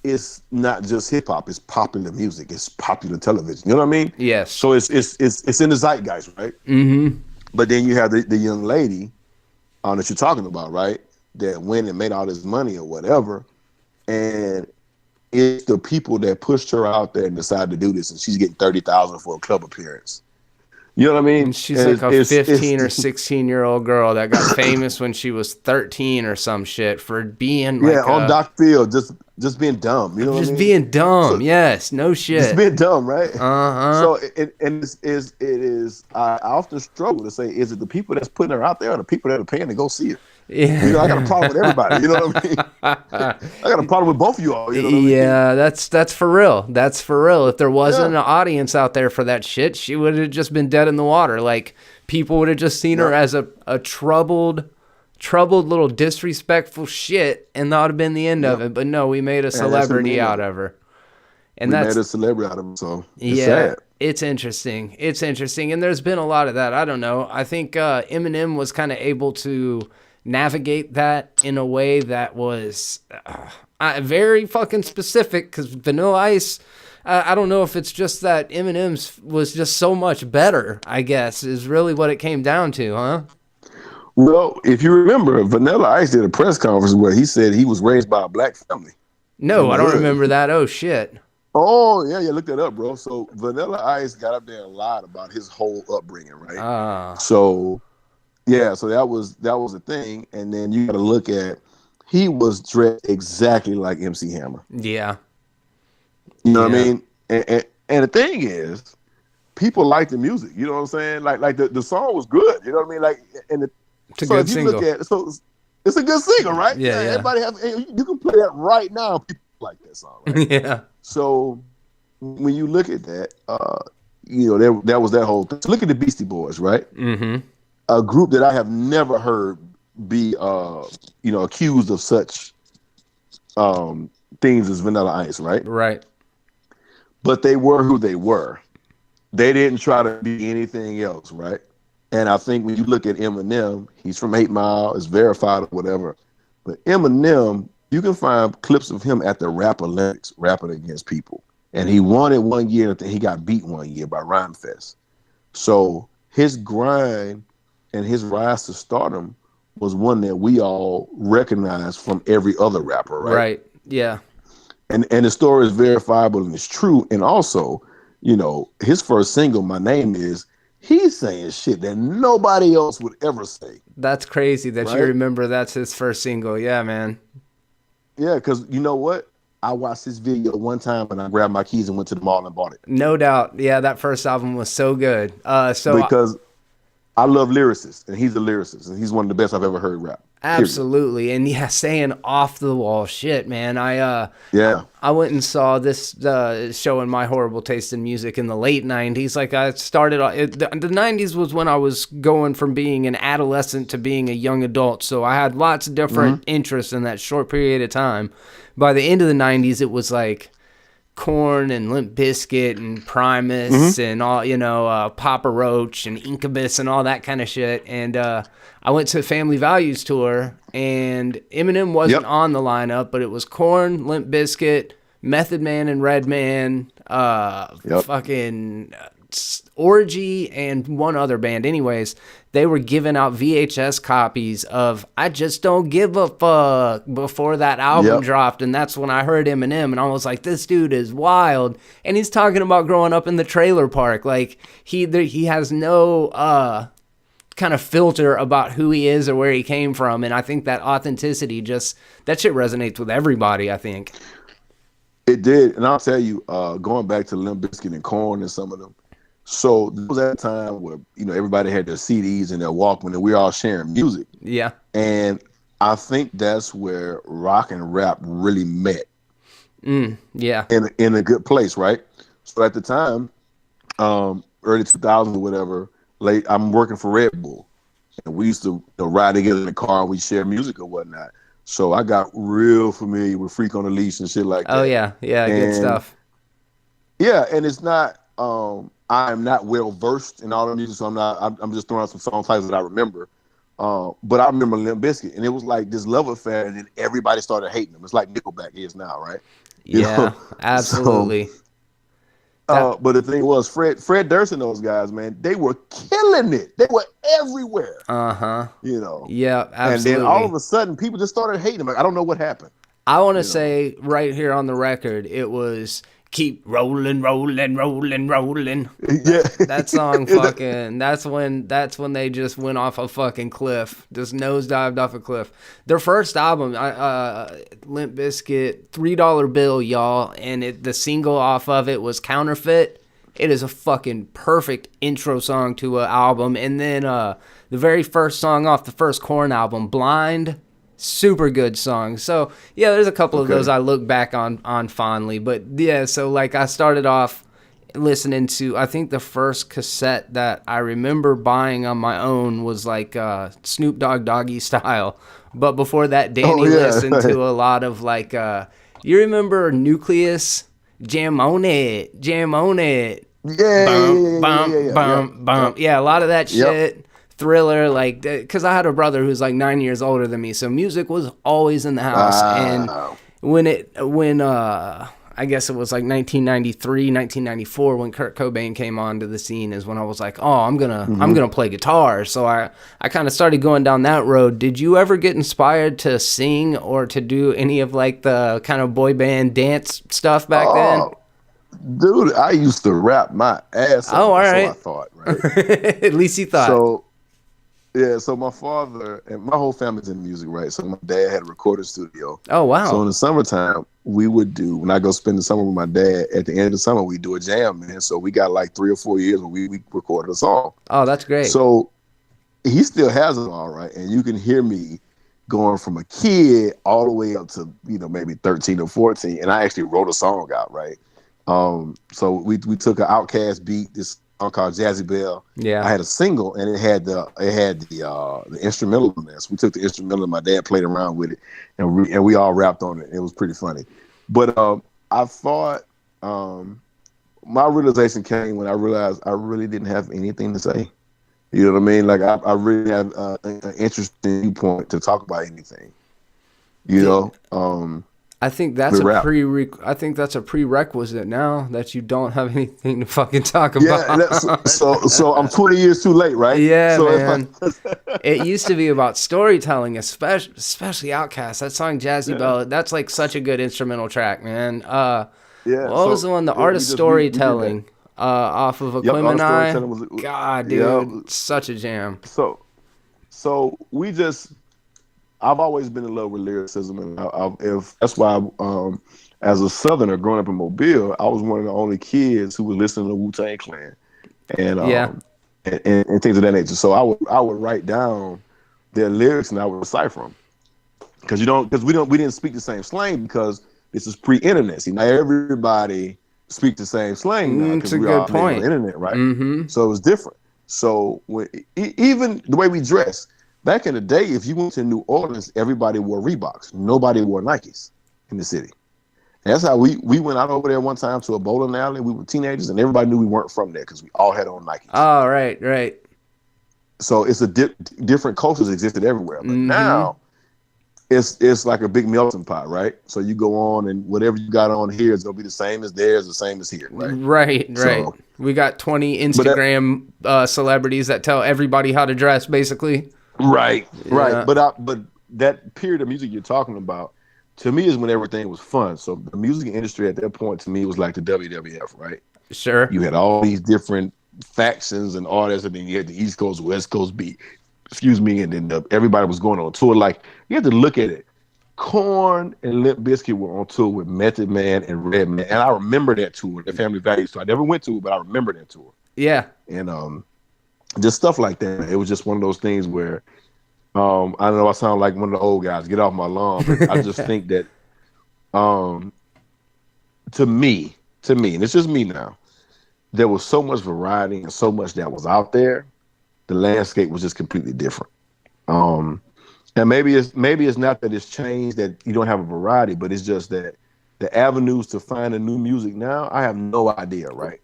it's not just hip hop; it's popular music, it's popular television. You know what I mean? Yes. So it's in the zeitgeist, right? Mm-hmm. But then you have the young lady that you're talking about, right? That went and made all this money or whatever, and it's the people that pushed her out there and decided to do this, and she's getting $30,000 for a club appearance. You know what I mean? And she's like a 15 or 16-year-old girl that got famous when she was 13 or some shit for being like on Doc Field, just being dumb. You know what I mean? Just being dumb. So, yes, no shit. Just being dumb, right? So it is. I often struggle to say, is it the people that's putting her out there or the people that are paying to go see it? Yeah. I got a problem with everybody. You know what I mean? I got a problem with both of y'all. You know what I mean? Yeah, that's for real. That's for real. If there wasn't an audience out there for that shit, she would have just been dead in the water. Like, people would have just seen her as a troubled little disrespectful shit, and that would have been the end of it. But no, we made a celebrity out of her. And we made a celebrity out of her, so it's sad. It's interesting. It's interesting. And there's been a lot of that. I don't know. I think Eminem was kind of able to navigate that in a way that was very fucking specific, because Vanilla Ice, I don't know if it's just that Eminem's was just so much better, I guess, is really what it came down to, huh? Well, if you remember, Vanilla Ice did a press conference where he said he was raised by a black family. No, I don't remember that. Oh, shit. Oh, yeah, look that up, bro. So Vanilla Ice got up there and lied about his whole upbringing, right? So, yeah, so that was the thing. And then you got to look at, he was dressed exactly like MC Hammer. Yeah. You know what I mean? And the thing is, people like the music. You know what I'm saying? Like the song was good. You know what I mean? Like, and it's a good single. It's a good single, right? Yeah. Everybody you can play that right now. People like that song, right? Yeah. So when you look at that, that was that whole thing. So look at the Beastie Boys, right? Mm-hmm. A group that I have never heard be accused of such things as Vanilla Ice, right? Right. But they were who they were. They didn't try to be anything else, right? And I think when you look at Eminem, he's from 8 Mile, it's verified or whatever. But Eminem, you can find clips of him at the Rap Olympics rapping against people. And he won it one year, and he got beat one year by Rhyme Fest. So his grind and his rise to stardom was one that we all recognize from every other rapper, right? Right, yeah. And the story is verifiable and it's true. And also, his first single, My Name Is, he's saying shit that nobody else would ever say. That's crazy that you remember that's his first single. Yeah, man. Yeah, because you know what? I watched this video one time and I grabbed my keys and went to the mall and bought it. No doubt. Yeah, that first album was so good. Because I love lyricists, and he's a lyricist, and he's one of the best I've ever heard rap. Absolutely. Period. And yeah, saying off the wall shit, man. I went and saw this showing my horrible taste in music in the late 90s. Like I started, the 90s was when I was going from being an adolescent to being a young adult. So I had lots of different interests in that short period of time. By the end of the 90s, it was like Korn and Limp Bizkit and Primus and all, Papa Roach and Incubus and all that kind of shit. And I went to a Family Values tour, and Eminem wasn't on the lineup, but it was Korn, Limp Bizkit, Method Man and Redman, fucking Orgy, and one other band. Anyways, they were giving out VHS copies of I Just Don't Give a Fuck before that album dropped, and that's when I heard Eminem, and I was like, this dude is wild. And he's talking about growing up in the trailer park. Like, he has no kind of filter about who he is or where he came from, and I think that authenticity that shit resonates with everybody, I think. It did, and I'll tell you, going back to Limp Bizkit and Korn and some of them, so there was that time where, everybody had their CDs and their Walkman, and we were all sharing music. Yeah. And I think that's where rock and rap really met. Yeah. In a good place, right? So at the time, early 2000s or whatever, I'm working for Red Bull, and we used to ride together in the car and we share music or whatnot. So I got real familiar with Freak on the Leash and shit like that. Oh yeah, good stuff. Yeah, and it's not. I'm not well versed in all the music, so I'm just throwing out some song titles that I remember. But I remember Limp Bizkit, and it was like this love affair, and then everybody started hating them. It's like Nickelback is now, right? Absolutely. But the thing was, Fred Durst and those guys, man, they were killing it. They were everywhere. Yeah, absolutely. And then all of a sudden, people just started hating them. Like, I don't know what happened. I want to say right here on the record, it was keep rolling, rolling, rolling, rolling. Yeah. That song fucking, that's when they just went off a fucking cliff. Just nosedived off a cliff. Their first album, Limp Bizkit, $3 Bill, y'all, and the single off of it was Counterfeit. It is a fucking perfect intro song to an album. And then the very first song off the first Korn album, Blind, super good song. So yeah, there's a couple of those I look back on fondly. But yeah, so like I started off listening to, I think the first cassette that I remember buying on my own was like Snoop Dogg Doggy Style. But before that, Danny listened to a lot of like you remember Nucleus, Jam on It, Yeah, a lot of that Yep. shit. Thriller, like, because I had a brother who's like 9 years older than me, so music was always in the house. And Wow. when I guess it was like 1993, 1994 when Kurt Cobain came onto the scene is when I was like, oh, I'm gonna play guitar. So I kind of started going down that road. Did you ever get inspired to sing or to do any of like the kind of boy band dance stuff back then? Dude, I used to rap my ass off. Oh, all right. So I thought, right? At least you thought. So yeah, so my father and my whole family's in music, right? So my dad had a recording studio. Oh, wow. So in the summertime, we would do, when I go spend the summer with my dad, at the end of the summer, we do a jam, man. So we got like 3 or 4 years where we recorded a song. Oh, that's great. So he still has it all, right? And you can hear me going from a kid all the way up to, maybe 13 or 14. And I actually wrote a song out, right? So we took an Outkast beat, this song called Jazzy Belle. Yeah. I had a single and it had the instrumental in there. So we took the instrumental and my dad played around with it and we all rapped on it. It was pretty funny. But I thought my realization came when I realized I really didn't have anything to say. You know what I mean? Like I really have an interesting viewpoint to talk about anything. I think that's a prerequisite now that you don't have anything to fucking talk about. Yeah, so I'm 20 years too late, right? Yeah, so man. It used to be about storytelling, especially Outkast. That song Jazzy Belle, that's like such a good instrumental track, man. What was the one? The Art of Storytelling off of Equimini. God, dude, such a jam. So I've always been in love with lyricism, and that's why, as a Southerner growing up in Mobile, I was one of the only kids who was listening to Wu-Tang Clan, and things of that nature. So I would write down their lyrics and I would decipher them, because we didn't speak the same slang because this is pre-internet. See, now everybody speaks the same slang now because we're all on the internet, right? Mm-hmm. So it was different. So even the way we dress. Back in the day, if you went to New Orleans, everybody wore Reeboks. Nobody wore Nikes in the city. And that's how we went out over there one time to a bowling alley. We were teenagers, and everybody knew we weren't from there because we all had on Nikes. Oh, right. So it's different cultures existed everywhere. But now, it's like a big melting pot, right? So you go on, and whatever you got on here is going to be the same as theirs, the same as here, right? Right. So, we got 20 Instagram celebrities that tell everybody how to dress, basically. Right. But that period of music you're talking about, to me, is when everything was fun. So the music industry at that point, to me, was like the WWF, right? Sure. You had all these different factions and artists, and then you had the East Coast, West Coast beat. And then everybody was going on tour. Like, you have to look at it. Korn and Limp Bizkit were on tour with Method Man and Redman, and I remember that tour, the Family Values tour. I never went to it, but I remember that tour. Yeah. And just stuff like that. It was just one of those things where, I know I sound like one of the old guys. Get off my lawn. But I just think that, to me, and it's just me now, there was so much variety and so much that was out there. The landscape was just completely different. And maybe it's not that it's changed, that you don't have a variety, but it's just that the avenues to find a new music now, I have no idea, right?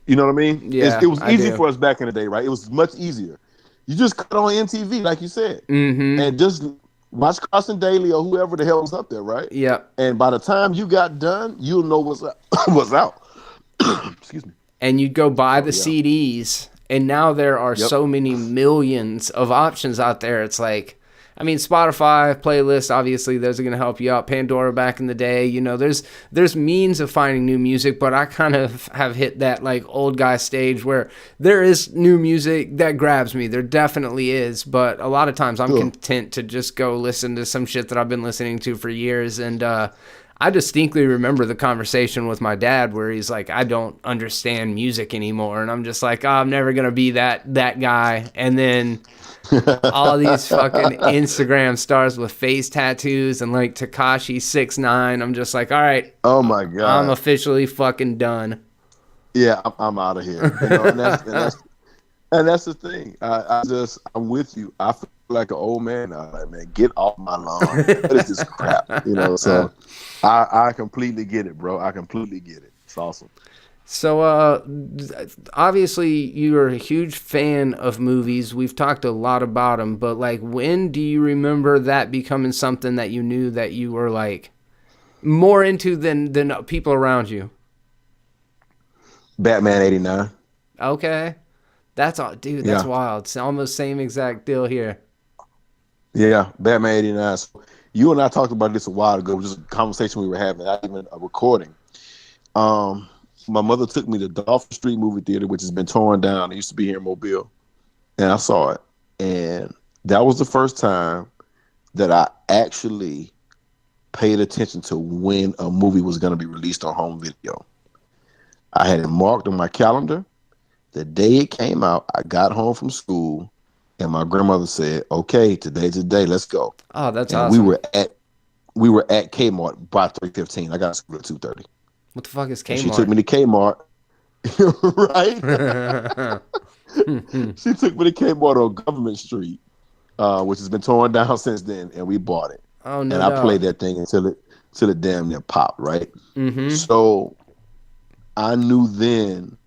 You know what I mean? Yeah, it was easy for us back in the day, right? It was much easier. You just cut on MTV, like you said, and just watch Carson Daly or whoever the hell was up there, right? Yeah. And by the time you got done, you'll know what's out. Excuse me. And you'd go buy the CDs, and now there are so many millions of options out there. It's like, I mean, Spotify playlist, obviously, those are going to help you out. Pandora back in the day, there's means of finding new music, but I kind of have hit that like old guy stage where there is new music that grabs me. There definitely is, but a lot of times I'm content to just go listen to some shit that I've been listening to for years. And I distinctly remember the conversation with my dad where he's like, I don't understand music anymore. And I'm just like, I'm never going to be that guy. And then all these fucking Instagram stars with face tattoos and like Tekashi 6ix9ine. I'm just like, all right. Oh my God. I'm officially fucking done. Yeah, I'm out of here. And that's the thing. I'm with you. I feel like an old man now. Like, man, get off my lawn. What is this crap? So I completely get it, bro. I completely get it. It's awesome. So, obviously, you're a huge fan of movies. We've talked a lot about them, but like, when do you remember that becoming something that you knew that you were like more into than people around you? Batman '89. Okay, that's all, dude. That's Yeah, wild. It's almost same exact deal here. yeah, Batman '89. So you and I talked about this a while ago. Just a conversation we were having, not even a recording. Um, my mother took me to Dolphin Street Movie Theater, which has been torn down. It used to be here in Mobile, and I saw it. And that was the first time that I actually paid attention to when a movie was going to be released on home video. I had it marked on my calendar. The day it came out, I got home from school, and my grandmother said, "Okay, today's the day. Let's go." Oh, that's And awesome. we were at Kmart by 3:15. I got to school at 2:30. What the fuck is And she took Kmart? me to Kmart, right? She took me to Kmart on Government Street, which has been torn down since then, and we bought it. Oh, no And I played doubt. that thing until it damn near popped, right? Mm-hmm. So I knew then,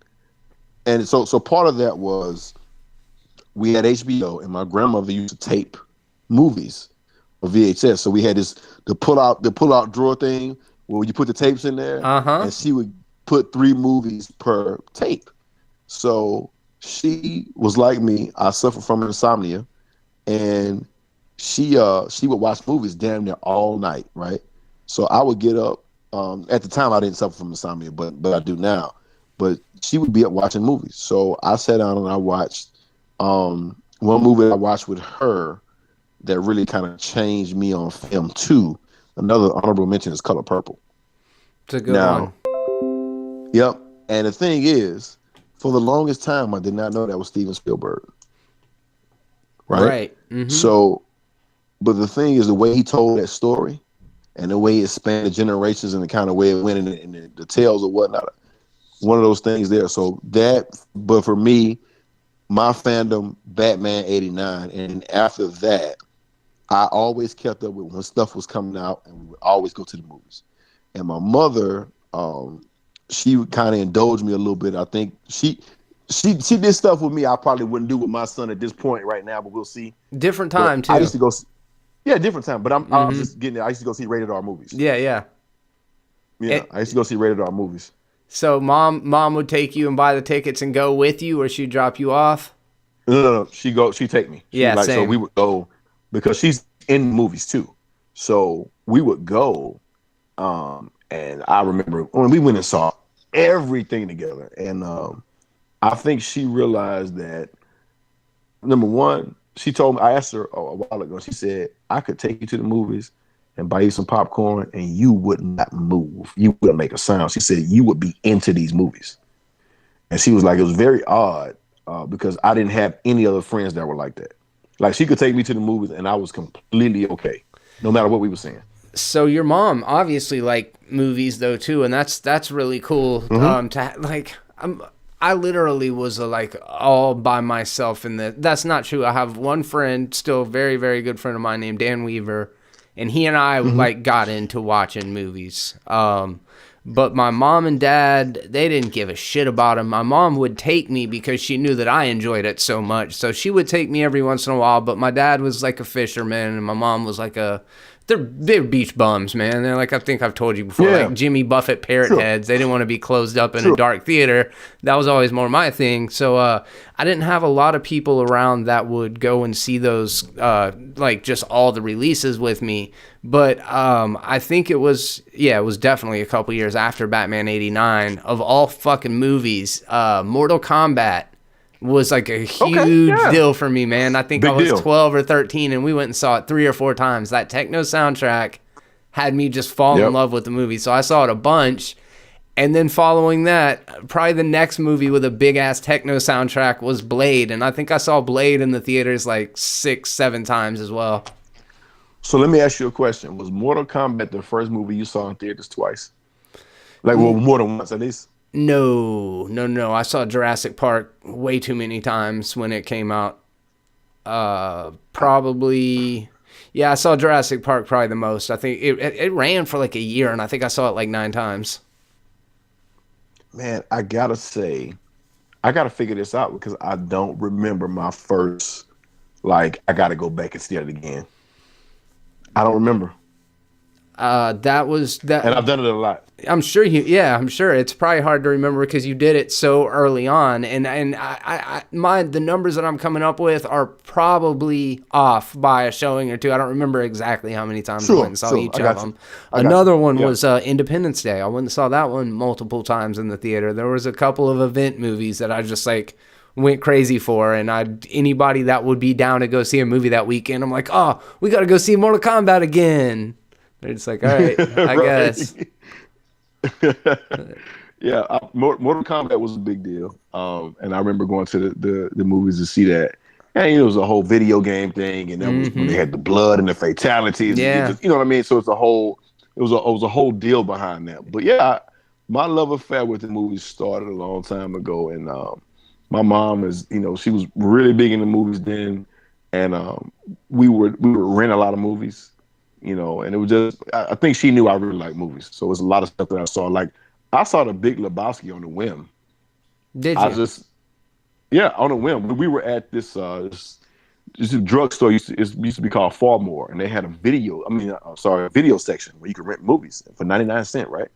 and so part of that was we had HBO, and my grandmother used to tape movies or VHS. So we had the pull out drawer thing where you put the tapes in there, Uh-huh. and she would put 3 movies per tape. So she was like me. I suffer from insomnia, and she would watch movies damn near all night, right? So I would get up. At the time, I didn't suffer from insomnia, but I do now. But she would be up watching movies. So I sat down and I watched one movie I watched with her that really kind of changed me on film too. Another honorable mention is Color Purple. It's a good Now, one. yep. And the thing is, for the longest time, I did not know that was Steven Spielberg. Right? Right. Mm-hmm. So, but the thing is, the way he told that story and the way it spanned the generations and the kind of way it went in the details or whatnot, one of those things there. So but for me, my fandom, Batman '89, and after that, I always kept up with when stuff was coming out, and we would always go to the movies. And my mother, she would kind of indulge me a little bit. I think she did stuff with me I probably wouldn't do with my son at this point right now, but we'll see. Different But time, I too. used to go, yeah, different time. But I was Mm-hmm. just getting there. I used to go see rated R movies. Yeah, yeah. Yeah, I used to go see rated R movies. So mom would take you and buy the tickets and go with you, or she'd drop you off? No. She take me. Yeah, So same. we would go because she's in movies too. So we would go, and I remember when we went and saw everything together, and I think she realized that number one, she told me. I asked her a while ago. She said I could take you to the movies and buy you some popcorn, and you would not move. You wouldn't make a sound. She said you would be into these movies, and she was like, it was very odd because I didn't have any other friends that were like that. Like she could take me to the movies, and I was completely okay, no matter what we were saying. So your mom obviously liked movies though too, and that's really cool. Mm-hmm. I literally was like all by myself in the. That's not true. I have one friend, still a very very good friend of mine named Dan Weaver, and he and I like got into watching movies. But my mom and dad, they didn't give a shit about him. My mom would take me because she knew that I enjoyed it so much. So she would take me every once in a while, but my dad was like a fisherman and my mom was like they're beach bums, man. They're like, I think I've told you before, Yeah, like Jimmy Buffett parrot sure, heads. They didn't want to be closed up in a sure. dark theater. That was always more my thing. So I didn't have a lot of people around that would go and see those, like just all the releases with me. But I think it was definitely a couple years after Batman '89. Of all fucking movies, Mortal Kombat was like a Okay, huge yeah, deal for me, man. I think I big was deal. 12 or 13 and we went and saw it 3 or 4 times. That techno soundtrack had me just fall in Yep. love with the movie. So I saw it a bunch. And then following that, probably the next movie with a big ass techno soundtrack was Blade. And I think I saw Blade in the theaters like 6, 7 times as well. So let me ask you a question: was Mortal Kombat the first movie you saw in theaters twice? Like, well, more than once at least. No. I saw Jurassic Park way too many times when it came out. Probably, yeah, I saw Jurassic Park probably the most. I think it ran for like a year, and I think I saw it like 9 times. Man, I gotta say, I gotta figure this out because I don't remember my first. Like, I gotta go back and see it again. I don't remember. That was that. And I've done it a lot. I'm sure I'm sure it's probably hard to remember because you did it so early on, and the numbers that I'm coming up with are probably off by a showing or two. I don't remember exactly how many times I went and saw each of them. Another one was Independence Day. I went and saw that one multiple times in the theater. There was a couple of event movies that I just like went crazy for, and anybody that would be down to go see a movie that weekend, I'm like, oh, we got to go see Mortal Kombat again. They're just like, all right, I guess. Yeah, Mortal Kombat was a big deal. And I remember going to the movies to see that. And it was a whole video game thing, and that was when they had the blood and the fatalities. Yeah, you know what I mean. So it was a whole deal behind that. But yeah, my love affair with the movies started a long time ago, and my mom is, she was really big into movies then, and we would rent a lot of movies. And it was just, I think she knew I really liked movies. So it was a lot of stuff that I saw. Like, I saw The Big Lebowski on a whim. Did you? On a whim. We were at this drugstore, used to be called Farmore, and they had a video section where you could rent movies for 99 cents, right?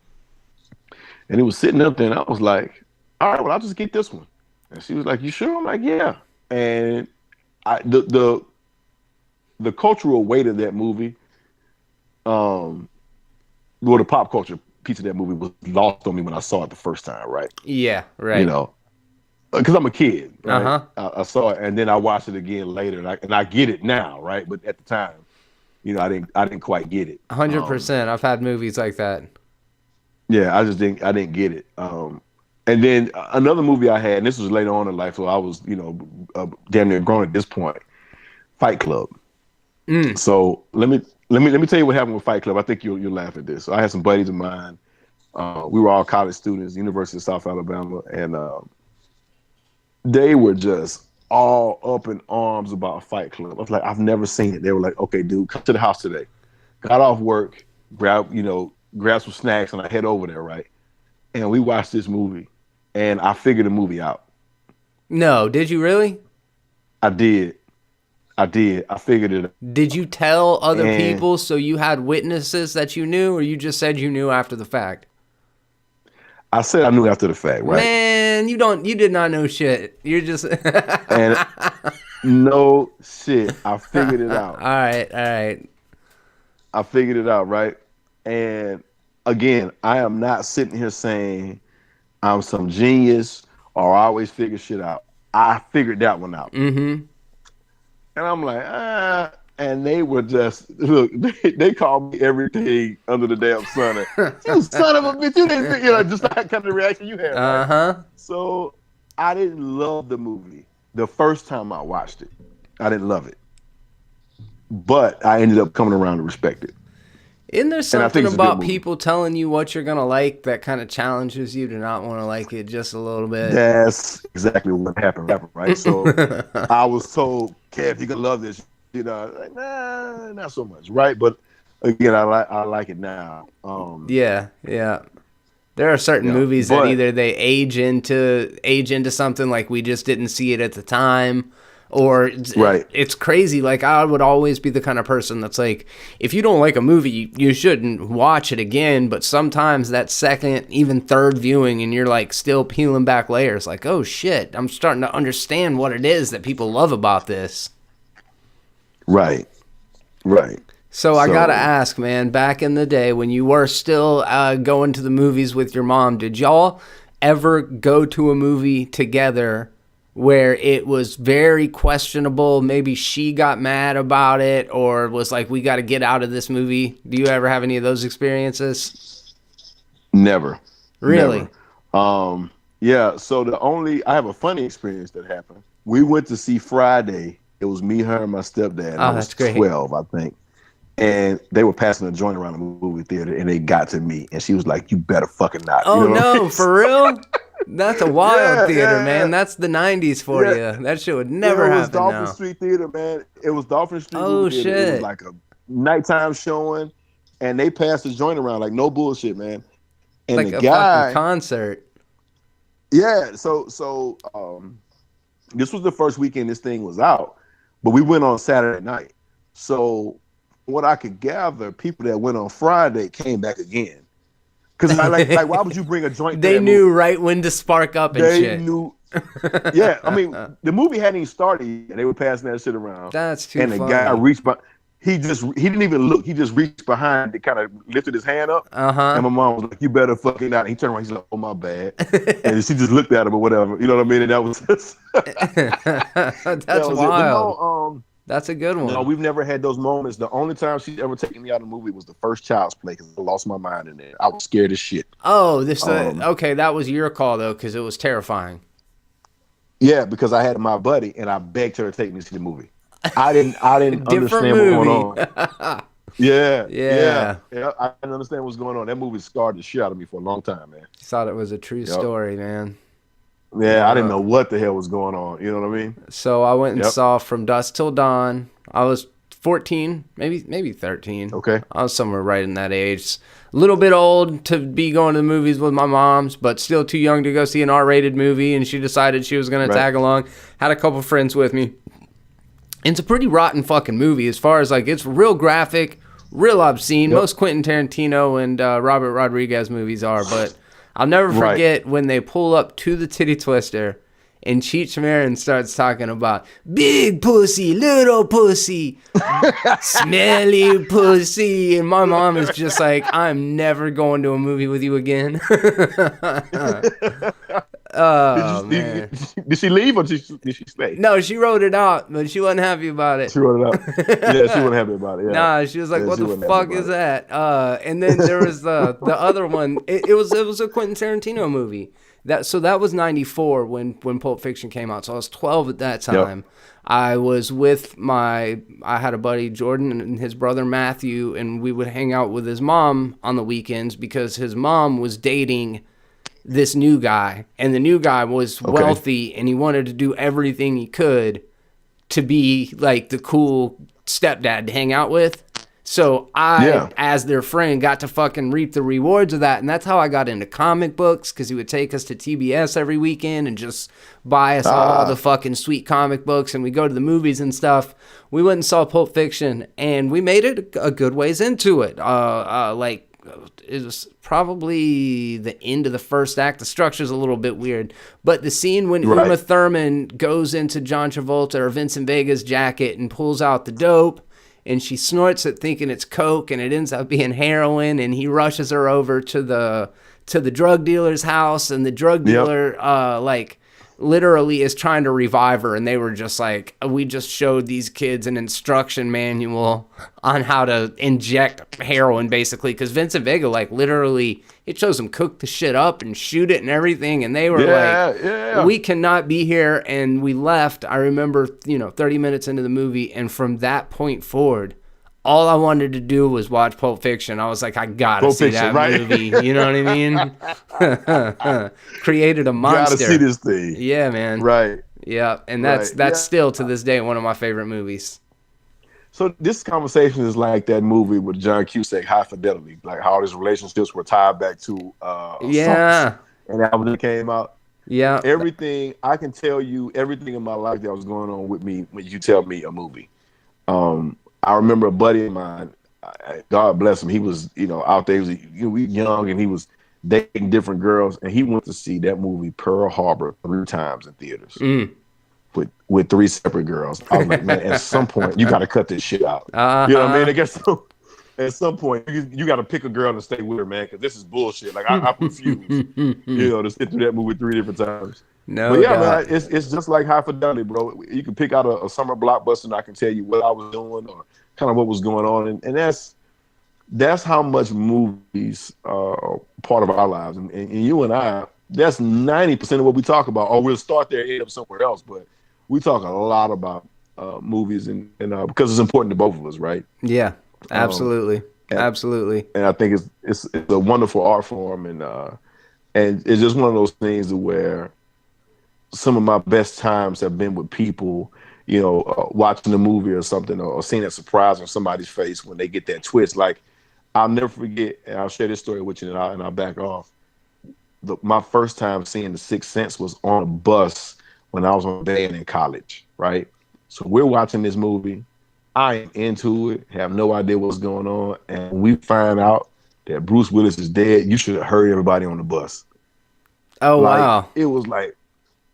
And it was sitting up there, and I was like, all right, well, I'll just get this one. And she was like, you sure? I'm like, yeah. And the cultural weight of that movie, the pop culture piece of that movie was lost on me when I saw it the first time, right? Yeah, right. Because I'm a kid, right? Uh-huh. I saw it, and then I watched it again later, and I get it now, right? But at the time, I didn't quite get it. 100%. I've had movies like that. Yeah, I didn't get it. And then another movie I had, and this was later on in life, so I was, damn near grown at this point, Fight Club. So let me tell you what happened with Fight Club. I think you'll laugh at this. So I had some buddies of mine. We were all college students, University of South Alabama, and they were just all up in arms about Fight Club. I was like, I've never seen it. They were like, okay, dude, come to the house today. Got off work, grab some snacks, and I head over there, right? And we watched this movie, and I figured the movie out. No, did you really? I did. I figured it out. Did you tell other people so you had witnesses that you knew, or you just said you knew after the fact? I said I knew after the fact, right? Man, you did not know shit. You're just and no shit. I figured it out. All right. I figured it out, right? And again, I am not sitting here saying I'm some genius or I always figure shit out. I figured that one out. Mm-hmm. And I'm like, and they were just, look, they called me everything under the damn sun. You son of a bitch, you didn't, just that kind of reaction you had. Right? Uh-huh. So I didn't love the movie the first time I watched it. I didn't love it. But I ended up coming around to respect it. Isn't there something about people telling you what you're going to like that kind of challenges you to not want to like it just a little bit? That's exactly what happened, right? So I was told, Kev, you're going to love this. Like, nah, not so much, right? But again, I like it now. Yeah. There are certain movies that either they age into something like we just didn't see it at the time, or it's crazy. Like, I would always be the kind of person that's like, if you don't like a movie, you shouldn't watch it again. But sometimes that second, even third viewing, and you're like still peeling back layers, like, oh shit, I'm starting to understand what it is that people love about this. Right. So I gotta ask, man, back in the day when you were still going to the movies with your mom, did y'all ever go to a movie together where it was very questionable? Maybe she got mad about it, or was like, we got to get out of this movie. Do you ever have any of those experiences? Never. Really? Never. Yeah. So I have a funny experience that happened. We went to see Friday. It was me, her, and my stepdad. I was 12, I think. And they were passing a joint around the movie theater, and they got to me, and she was like, "You better fucking not." Oh, no, for real? That's a wild theater, man. That's the 90s for you. That shit would never happen now. It was Dolphin Street Theater, man. It was Dolphin Street Theater. Shit. It was like a nighttime showing, and they passed the joint around like no bullshit, man. And like a fucking concert. Yeah, this was the first weekend this thing was out, but we went on Saturday night. So what I could gather, people that went on Friday came back again. Because like, why would you bring a joint to They that knew movie? right when to spark up and They shit. knew. Yeah, I mean, the movie hadn't even started yet. They were passing that shit around. That's too And the funny. guy reached by. He didn't even look. He just reached behind and kind of lifted his hand up. And my mom was like, "You better fucking not." And he turned around. He's like, "Oh, my bad." And she just looked at him or whatever. You know what I mean? And that was just, That's wild. No, that's a good one. No, we've never had those moments. The only time she's ever taken me out of a movie was the first Child's Play because I lost my mind in there. I was scared as shit. Oh, okay. That was your call though, because it was terrifying. Yeah, because I had my buddy and I begged her to take me to see the movie. I didn't understand what was going on. Yeah. I didn't understand what's going on. That movie scarred the shit out of me for a long time, man. Thought it was a true story, man. Yeah, I didn't know what the hell was going on. You know what I mean? So I went and saw From Dusk Till Dawn. I was 14, maybe 13. Okay. I was somewhere right in that age. A little bit old to be going to the movies with my moms, but still too young to go see an R-rated movie, and she decided she was going to tag along. Had a couple friends with me. It's a pretty rotten fucking movie as far as, like, it's real graphic, real obscene. Most Quentin Tarantino and Robert Rodriguez movies are, but I'll never forget when they pull up to the titty twister and Cheech Marin starts talking about big pussy, little pussy, smelly pussy. And my mom is just like, I'm never going to a movie with you again. Did she leave or did she stay? No, she wrote it out, but she wasn't happy about it. She wrote it out. Yeah, she wasn't happy about it. Yeah. Nah, she was like, "What the fuck is that?" And then there was the other one. It was a Quentin Tarantino movie. That was 94 when Pulp Fiction came out. So I was 12 at that time. Yep. I was with I had a buddy, Jordan, and his brother, Matthew, and we would hang out with his mom on the weekends because his mom was dating this new guy, and the new guy was wealthy, and he wanted to do everything he could to be like the cool stepdad to hang out with. So I, as their friend, got to fucking reap the rewards of that. And that's how I got into comic books, because he would take us to TBS every weekend and just buy us all the fucking sweet comic books. And we go to the movies and stuff. We went and saw Pulp Fiction, and we made it a good ways into it. It was probably the end of the first act. The structure's a little bit weird. But the scene when Uma Thurman goes into John Travolta or Vincent Vega's jacket and pulls out the dope, and she snorts it thinking it's coke, and it ends up being heroin, and he rushes her over to the drug dealer's house, and the drug dealer literally is trying to revive her, and they were just like, we just showed these kids an instruction manual on how to inject heroin, basically, because Vincent Vega, like, literally, it shows them cook the shit up and shoot it and everything, and they were we cannot be here, and we left. I remember, 30 minutes into the movie, and from that point forward, all I wanted to do was watch Pulp Fiction. I was like, I gotta see that movie. You know what I mean? Created a monster. Gotta see this thing. Yeah, man. Right. Yeah, and that's still to this day one of my favorite movies. So this conversation is like that movie with John Cusack, High Fidelity, like how his relationships were tied back to songs. And that when it came out. Yeah. Everything I can tell you, everything in my life that was going on with me when you tell me a movie. I remember a buddy of mine, God bless him, he was, out there, he was young and he was dating different girls, and he went to see that movie Pearl Harbor 3 times in theaters with 3 separate girls. I was like, man, at some point, you got to cut this shit out. You know what I mean? I guess at some point, you got to pick a girl and stay with her, man, because this is bullshit. Like, I refuse, to sit through that movie 3 different times. No, but man, it's just like High Fidelity, bro. You can pick out a summer blockbuster, and I can tell you what I was doing or kind of what was going on, and that's how much movies are part of our lives. And you and I, that's 90% of what we talk about. Or we'll start there and end up somewhere else, but we talk a lot about movies, and because it's important to both of us, right? Yeah, absolutely, absolutely. And I think it's a wonderful art form, and it's just one of those things where some of my best times have been with people, watching a movie or something, or seeing a surprise on somebody's face when they get that twist. Like, I'll never forget, and I'll share this story with you, and I'll back off. my first time seeing The Sixth Sense was on a bus when I was on band in college, right? So we're watching this movie. I am into it, have no idea what's going on, and we find out that Bruce Willis is dead. You should have heard everybody on the bus. Oh, Like, wow. it was like,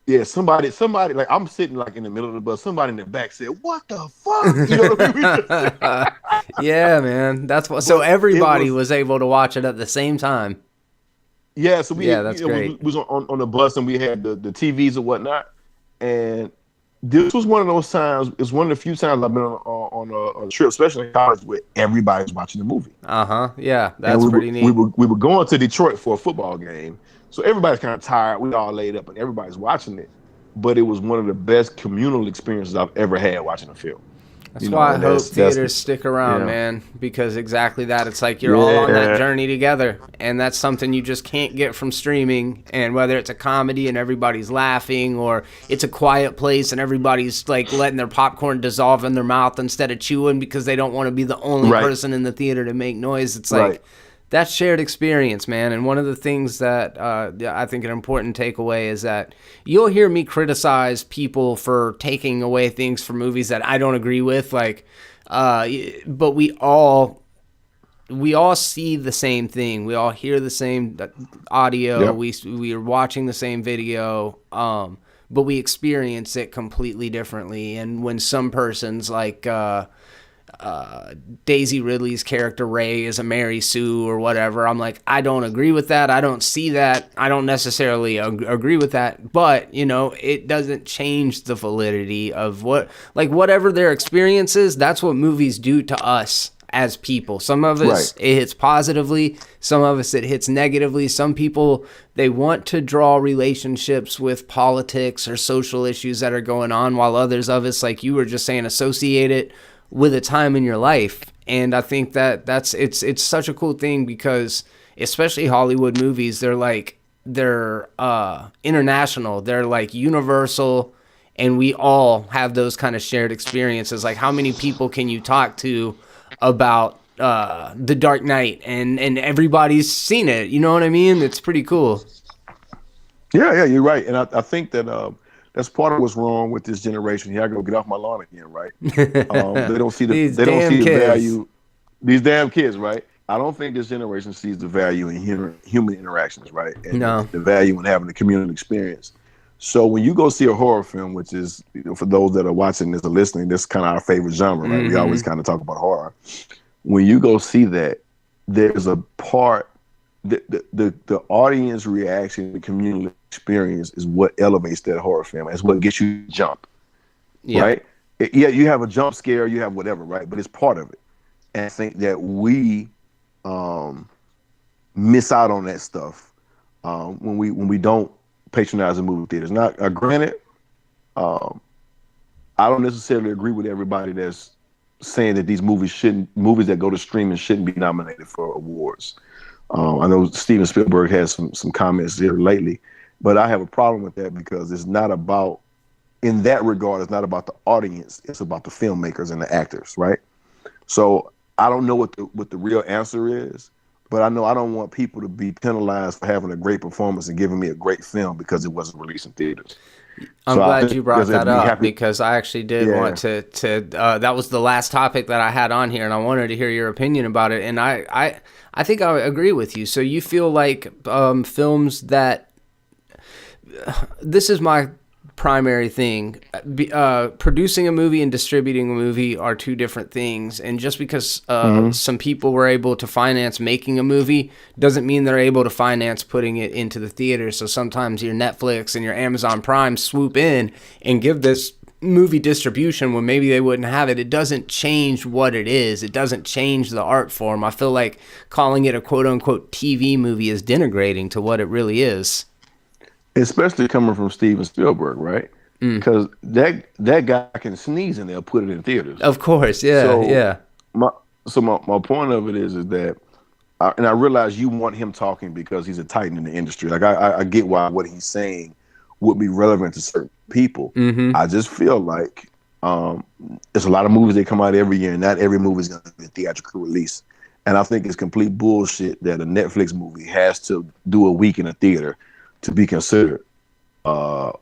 yeah, somebody, like, I'm sitting like in the middle of the bus. Somebody in the back said, "What the fuck?" You know what I mean? Yeah, man. That's what. So But everybody was able to watch it at the same time. yeah. So we, Yeah, that's we great. was on the bus and we had the TVs and whatnot. And this was one of those times. It's one of the few times I've been on a trip, especially in college, where everybody's watching the movie. Uh-huh. Yeah, And that's pretty neat. we were going to Detroit for a football game, so everybody's kind of tired. We all laid up, and everybody's watching it. But it was one of the best communal experiences I've ever had watching a film. That's why I hope theaters stick around, man, because exactly that. It's like you're all on that journey together, and that's something you just can't get from streaming. And whether it's a comedy and everybody's laughing, or it's a quiet place and everybody's like letting their popcorn dissolve in their mouth instead of chewing because they don't want to be the only person in the theater to make noise. It's like that shared experience, man. And one of the things that I think an important takeaway is that you'll hear me criticize people for taking away things from movies that I don't agree with, like, but we all see the same thing. We all hear the same audio. Yep. We are watching the same video, but we experience it completely differently. And when some person's like, Daisy Ridley's character Ray is a Mary Sue or whatever, I'm like, I don't agree with that. I don't see that. I don't necessarily agree with that, but you know, it doesn't change the validity of whatever their experience is. That's what movies do to us as people. Some of us it hits positively, some of us it hits negatively. Some people, they want to draw relationships with politics or social issues that are going on, while others of us, like you were just saying, associate it with a time in your life. And I think that it's such a cool thing, because especially Hollywood movies, they're international, they're like universal, and we all have those kind of shared experiences. Like, how many people can you talk to about The Dark Knight and everybody's seen it? You know what I mean? It's pretty cool. Yeah, you're right. And I think that that's part of what's wrong with this generation. Here I go, get off my lawn again, right? They don't see the value. These damn kids, right? I don't think this generation sees the value in human interactions, right? And the value in having a communal experience. So when you go see a horror film, which is, for those that are watching this or listening, this is kind of our favorite genre, right? We always kind of talk about horror. When you go see that, there's a part, the audience reaction, the communal experience is what elevates that horror film. It's what gets you to jump, right? You have a jump scare, you have whatever, right? But it's part of it. And I think that we miss out on that stuff when we don't patronize the movie theaters. Now, granted, I don't necessarily agree with everybody that's saying that these movies that go to streaming shouldn't be nominated for awards. I know Steven Spielberg has some comments there lately, but I have a problem with that, because it's not about, in that regard, it's not about the audience, it's about the filmmakers and the actors, right? So I don't know what the real answer is, but I know I don't want people to be penalized for having a great performance and giving me a great film because it wasn't released in theaters. I'm glad you brought that up, because I actually did want to that was the last topic that I had on here, and I wanted to hear your opinion about it. And I think I agree with you. So you feel like films that, this is my primary thing, producing a movie and distributing a movie are two different things. And just because some people were able to finance making a movie doesn't mean they're able to finance putting it into the theater. So sometimes your Netflix and your Amazon Prime swoop in and give this movie distribution when maybe they wouldn't have it. It doesn't change what it is. It doesn't change the art form. I feel like calling it a quote unquote TV movie is denigrating to what it really is. Especially coming from Steven Spielberg, right? Because that guy can sneeze and they'll put it in theaters. Of course, yeah. My point of it is that, and I realize you want him talking because he's a titan in the industry. Like I get why what he's saying would be relevant to certain people. I just feel like there's a lot of movies that come out every year, and not every movie is going to be a theatrical release. And I think it's complete bullshit that a Netflix movie has to do a week in a theater to be considered for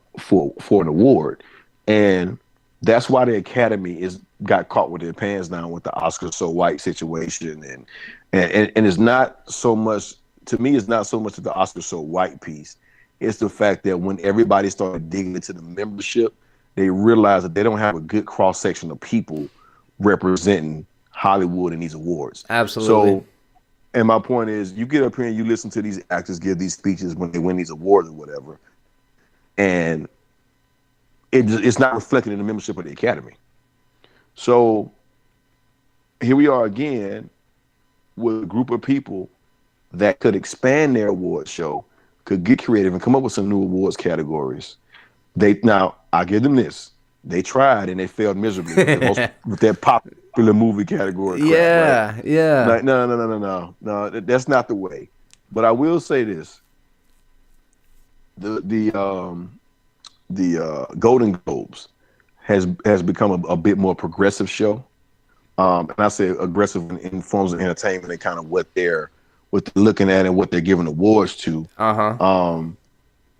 an award. And that's why the Academy got caught with their pants down with the Oscar so white situation. And it's not so much, to me, it's not so much of the Oscar so white piece. It's the fact that when everybody started digging into the membership, they realized that they don't have a good cross section of people representing Hollywood in these awards. Absolutely. So, and my point is, you get up here and you listen to these actors give these speeches when they win these awards or whatever, and it's not reflected in the membership of the Academy. So here we are again with a group of people that could expand their award show, could get creative and come up with some new awards categories. Now I give them this. They tried and they failed miserably with their popular movie category. Yeah, right? Yeah. Like, no. That's not the way. But I will say this: the Golden Globes has become a bit more progressive show, and I say aggressive in forms of entertainment and kind of what they're looking at and what they're giving awards to.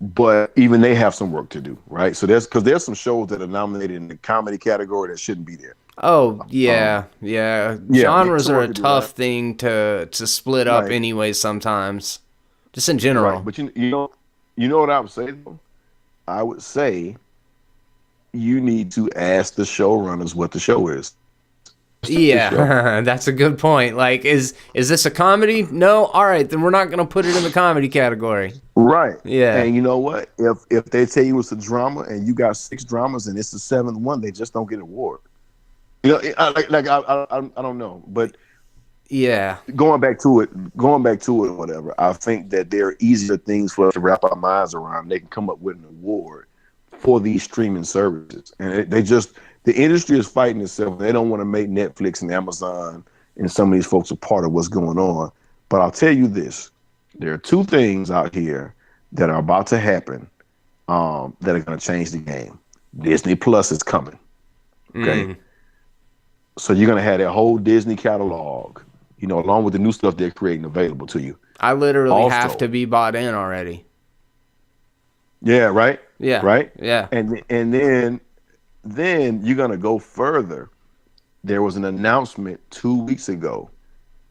But even they have some work to do, right? So there's some shows that are nominated in the comedy category that shouldn't be there. Oh yeah. Genres are a tough thing to split up, anyways. Sometimes, just in general. Right. But you know what I would say though? I would say you need to ask the showrunners what the show is. Yeah, that's a good point. Like, is this a comedy? No? All right, then we're not going to put it in the comedy category. Right. Yeah. And you know what? If they tell you it's a drama and you got 6 dramas and it's the 7th one, they just don't get an award. You know, I don't know, but yeah. Going back to it, or whatever. I think that there are easier things for us to wrap our minds around. They can come up with an award for these streaming services, and the industry is fighting itself. They don't want to make Netflix and Amazon and some of these folks a part of what's going on. But I'll tell you this: there are 2 things out here that are about to happen that are going to change the game. Disney Plus is coming. Okay, so you're going to have that whole Disney catalog, along with the new stuff they're creating available to you. I literally have to be bought in already. Yeah. Right. Yeah. Right. Yeah. And then you're going to go further. There was an announcement 2 weeks ago.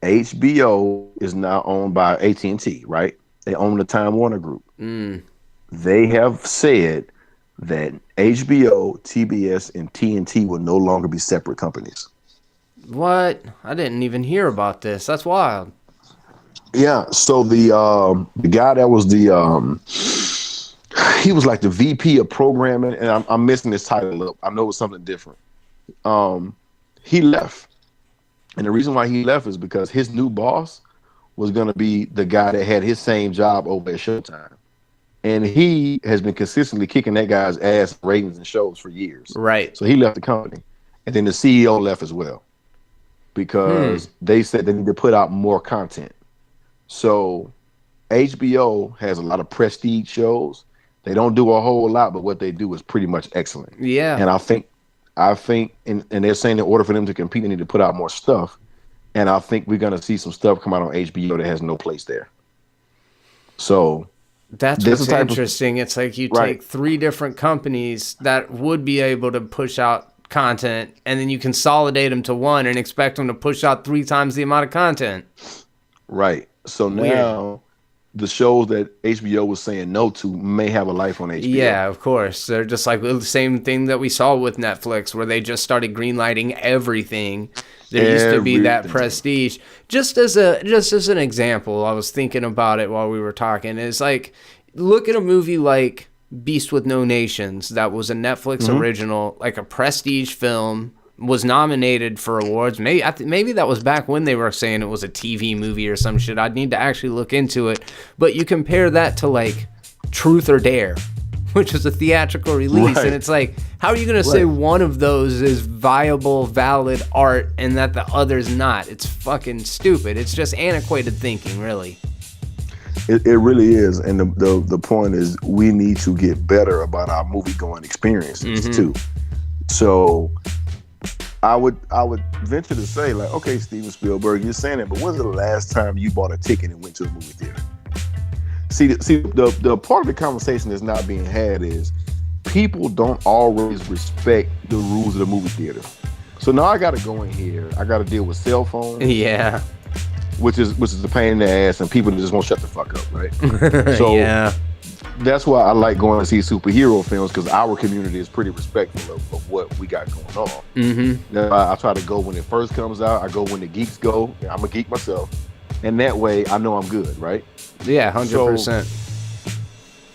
HBO is now owned by AT&T, right? They own the Time Warner Group. They have said that HBO, TBS, and TNT will no longer be separate companies. What? I didn't even hear about this. That's wild. Yeah. So the guy that was he was like the VP of programming, and I'm missing his title up. I know it's something different. He left, and the reason why he left is because his new boss was going to be the guy that had his same job over at Showtime, and he has been consistently kicking that guy's ass ratings and shows for years. Right. So he left the company, and then the CEO left as well because they said they need to put out more content. So HBO has a lot of prestige shows. They don't do a whole lot, but what they do is pretty much excellent. Yeah. And I think, and they're saying in order for them to compete, they need to put out more stuff. And I think we're going to see some stuff come out on HBO that has no place there. So that's what's interesting. It's like you take 3 different companies that would be able to push out content, and then you consolidate them to one and expect them to push out 3 times the amount of content. Right. So now the shows that HBO was saying no to may have a life on HBO. Yeah, of course. They're just like the same thing that we saw with Netflix, where they just started greenlighting everything. There used to be that prestige. Just as an example, I was thinking about it while we were talking. It's like, look at a movie like Beast with No Nations. That was a Netflix original, like a prestige film. Was nominated for awards. Maybe that was back when they were saying it was a TV movie or some shit. I'd need to actually look into it. But you compare that to like Truth or Dare, which was a theatrical release, and it's like, how are you going to say one of those is viable, valid art and that the other's not? It's fucking stupid. It's just antiquated thinking, really. It really is. And the point is, we need to get better about our movie going experiences too. So I would venture to say, like, okay, Steven Spielberg, you're saying it, but when's the last time you bought a ticket and went to a movie theater? See, the part of the conversation that's not being had is people don't always respect the rules of the movie theater. So now I got to go in here. I got to deal with cell phones. Yeah. Which is a pain in the ass, and people just won't shut the fuck up, right? So yeah. That's why I like going to see superhero films, because our community is pretty respectful of what we got going on. Mm-hmm. I try to go when it first comes out. I go when the geeks go. I'm a geek myself, and that way I know I'm good, right? Yeah, 100%. So,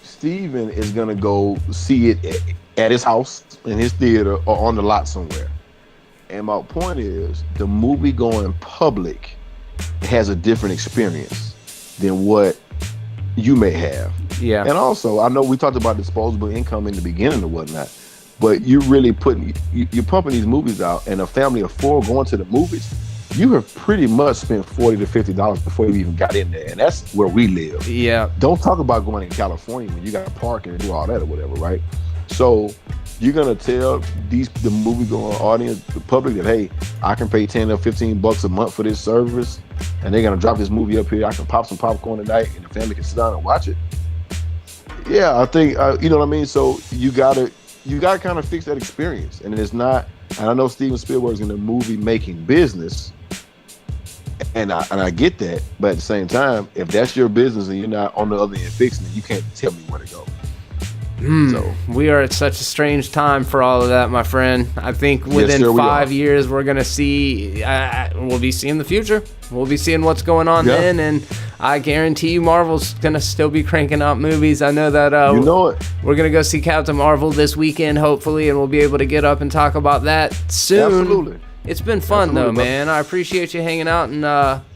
Steven is gonna go see it at his house, in his theater, or on the lot somewhere. And my point is, the movie going public has a different experience than what you may have. Yeah. And also, I know we talked about disposable income in the beginning or whatnot, but you're really you're pumping these movies out, and a family of 4 going to the movies, you have pretty much spent $40 to $50 before you even got in there, and that's where we live. Yeah. Don't talk about going in California when you got to park and do all that or whatever, right? So you're gonna tell the movie-going audience, the public, that hey, I can pay $10 or $15 a month for this service, and they're gonna drop this movie up here. I can pop some popcorn tonight, and the family can sit down and watch it. Yeah, I think you know what I mean. So you gotta kind of fix that experience, and it's not. And I know Steven Spielberg's in the movie-making business, and I get that. But at the same time, if that's your business and you're not on the other end fixing it, you can't tell me where to go. So we are at such a strange time for all of that, my friend. I think within 5 years, we're going to see, we'll be seeing the future. We'll be seeing what's going on then, and I guarantee you Marvel's going to still be cranking out movies. I know that we're going to go see Captain Marvel this weekend, hopefully, and we'll be able to get up and talk about that soon. Absolutely. It's been fun, though, man. I appreciate you hanging out. And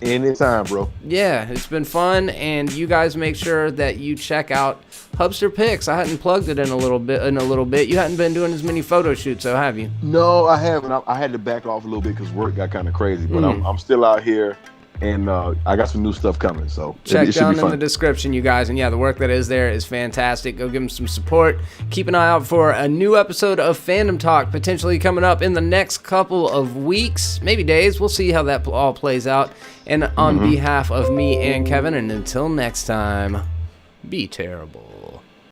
anytime, bro. Yeah, it's been fun, and you guys make sure that you check out Hubster Pics. I hadn't plugged it in a little bit. You hadn't been doing as many photo shoots, though, have you? No, I haven't. I had to back off a little bit because work got kind of crazy, but I'm still out here. And I got some new stuff coming, so check it should down be fun. In the description, you guys. And yeah, the work that is there is fantastic. Go give them some support. Keep an eye out for a new episode of Fandom Talk, potentially coming up in the next couple of weeks, maybe days. We'll see how that all plays out. And on behalf of me and Kevin, and until next time, be terrible.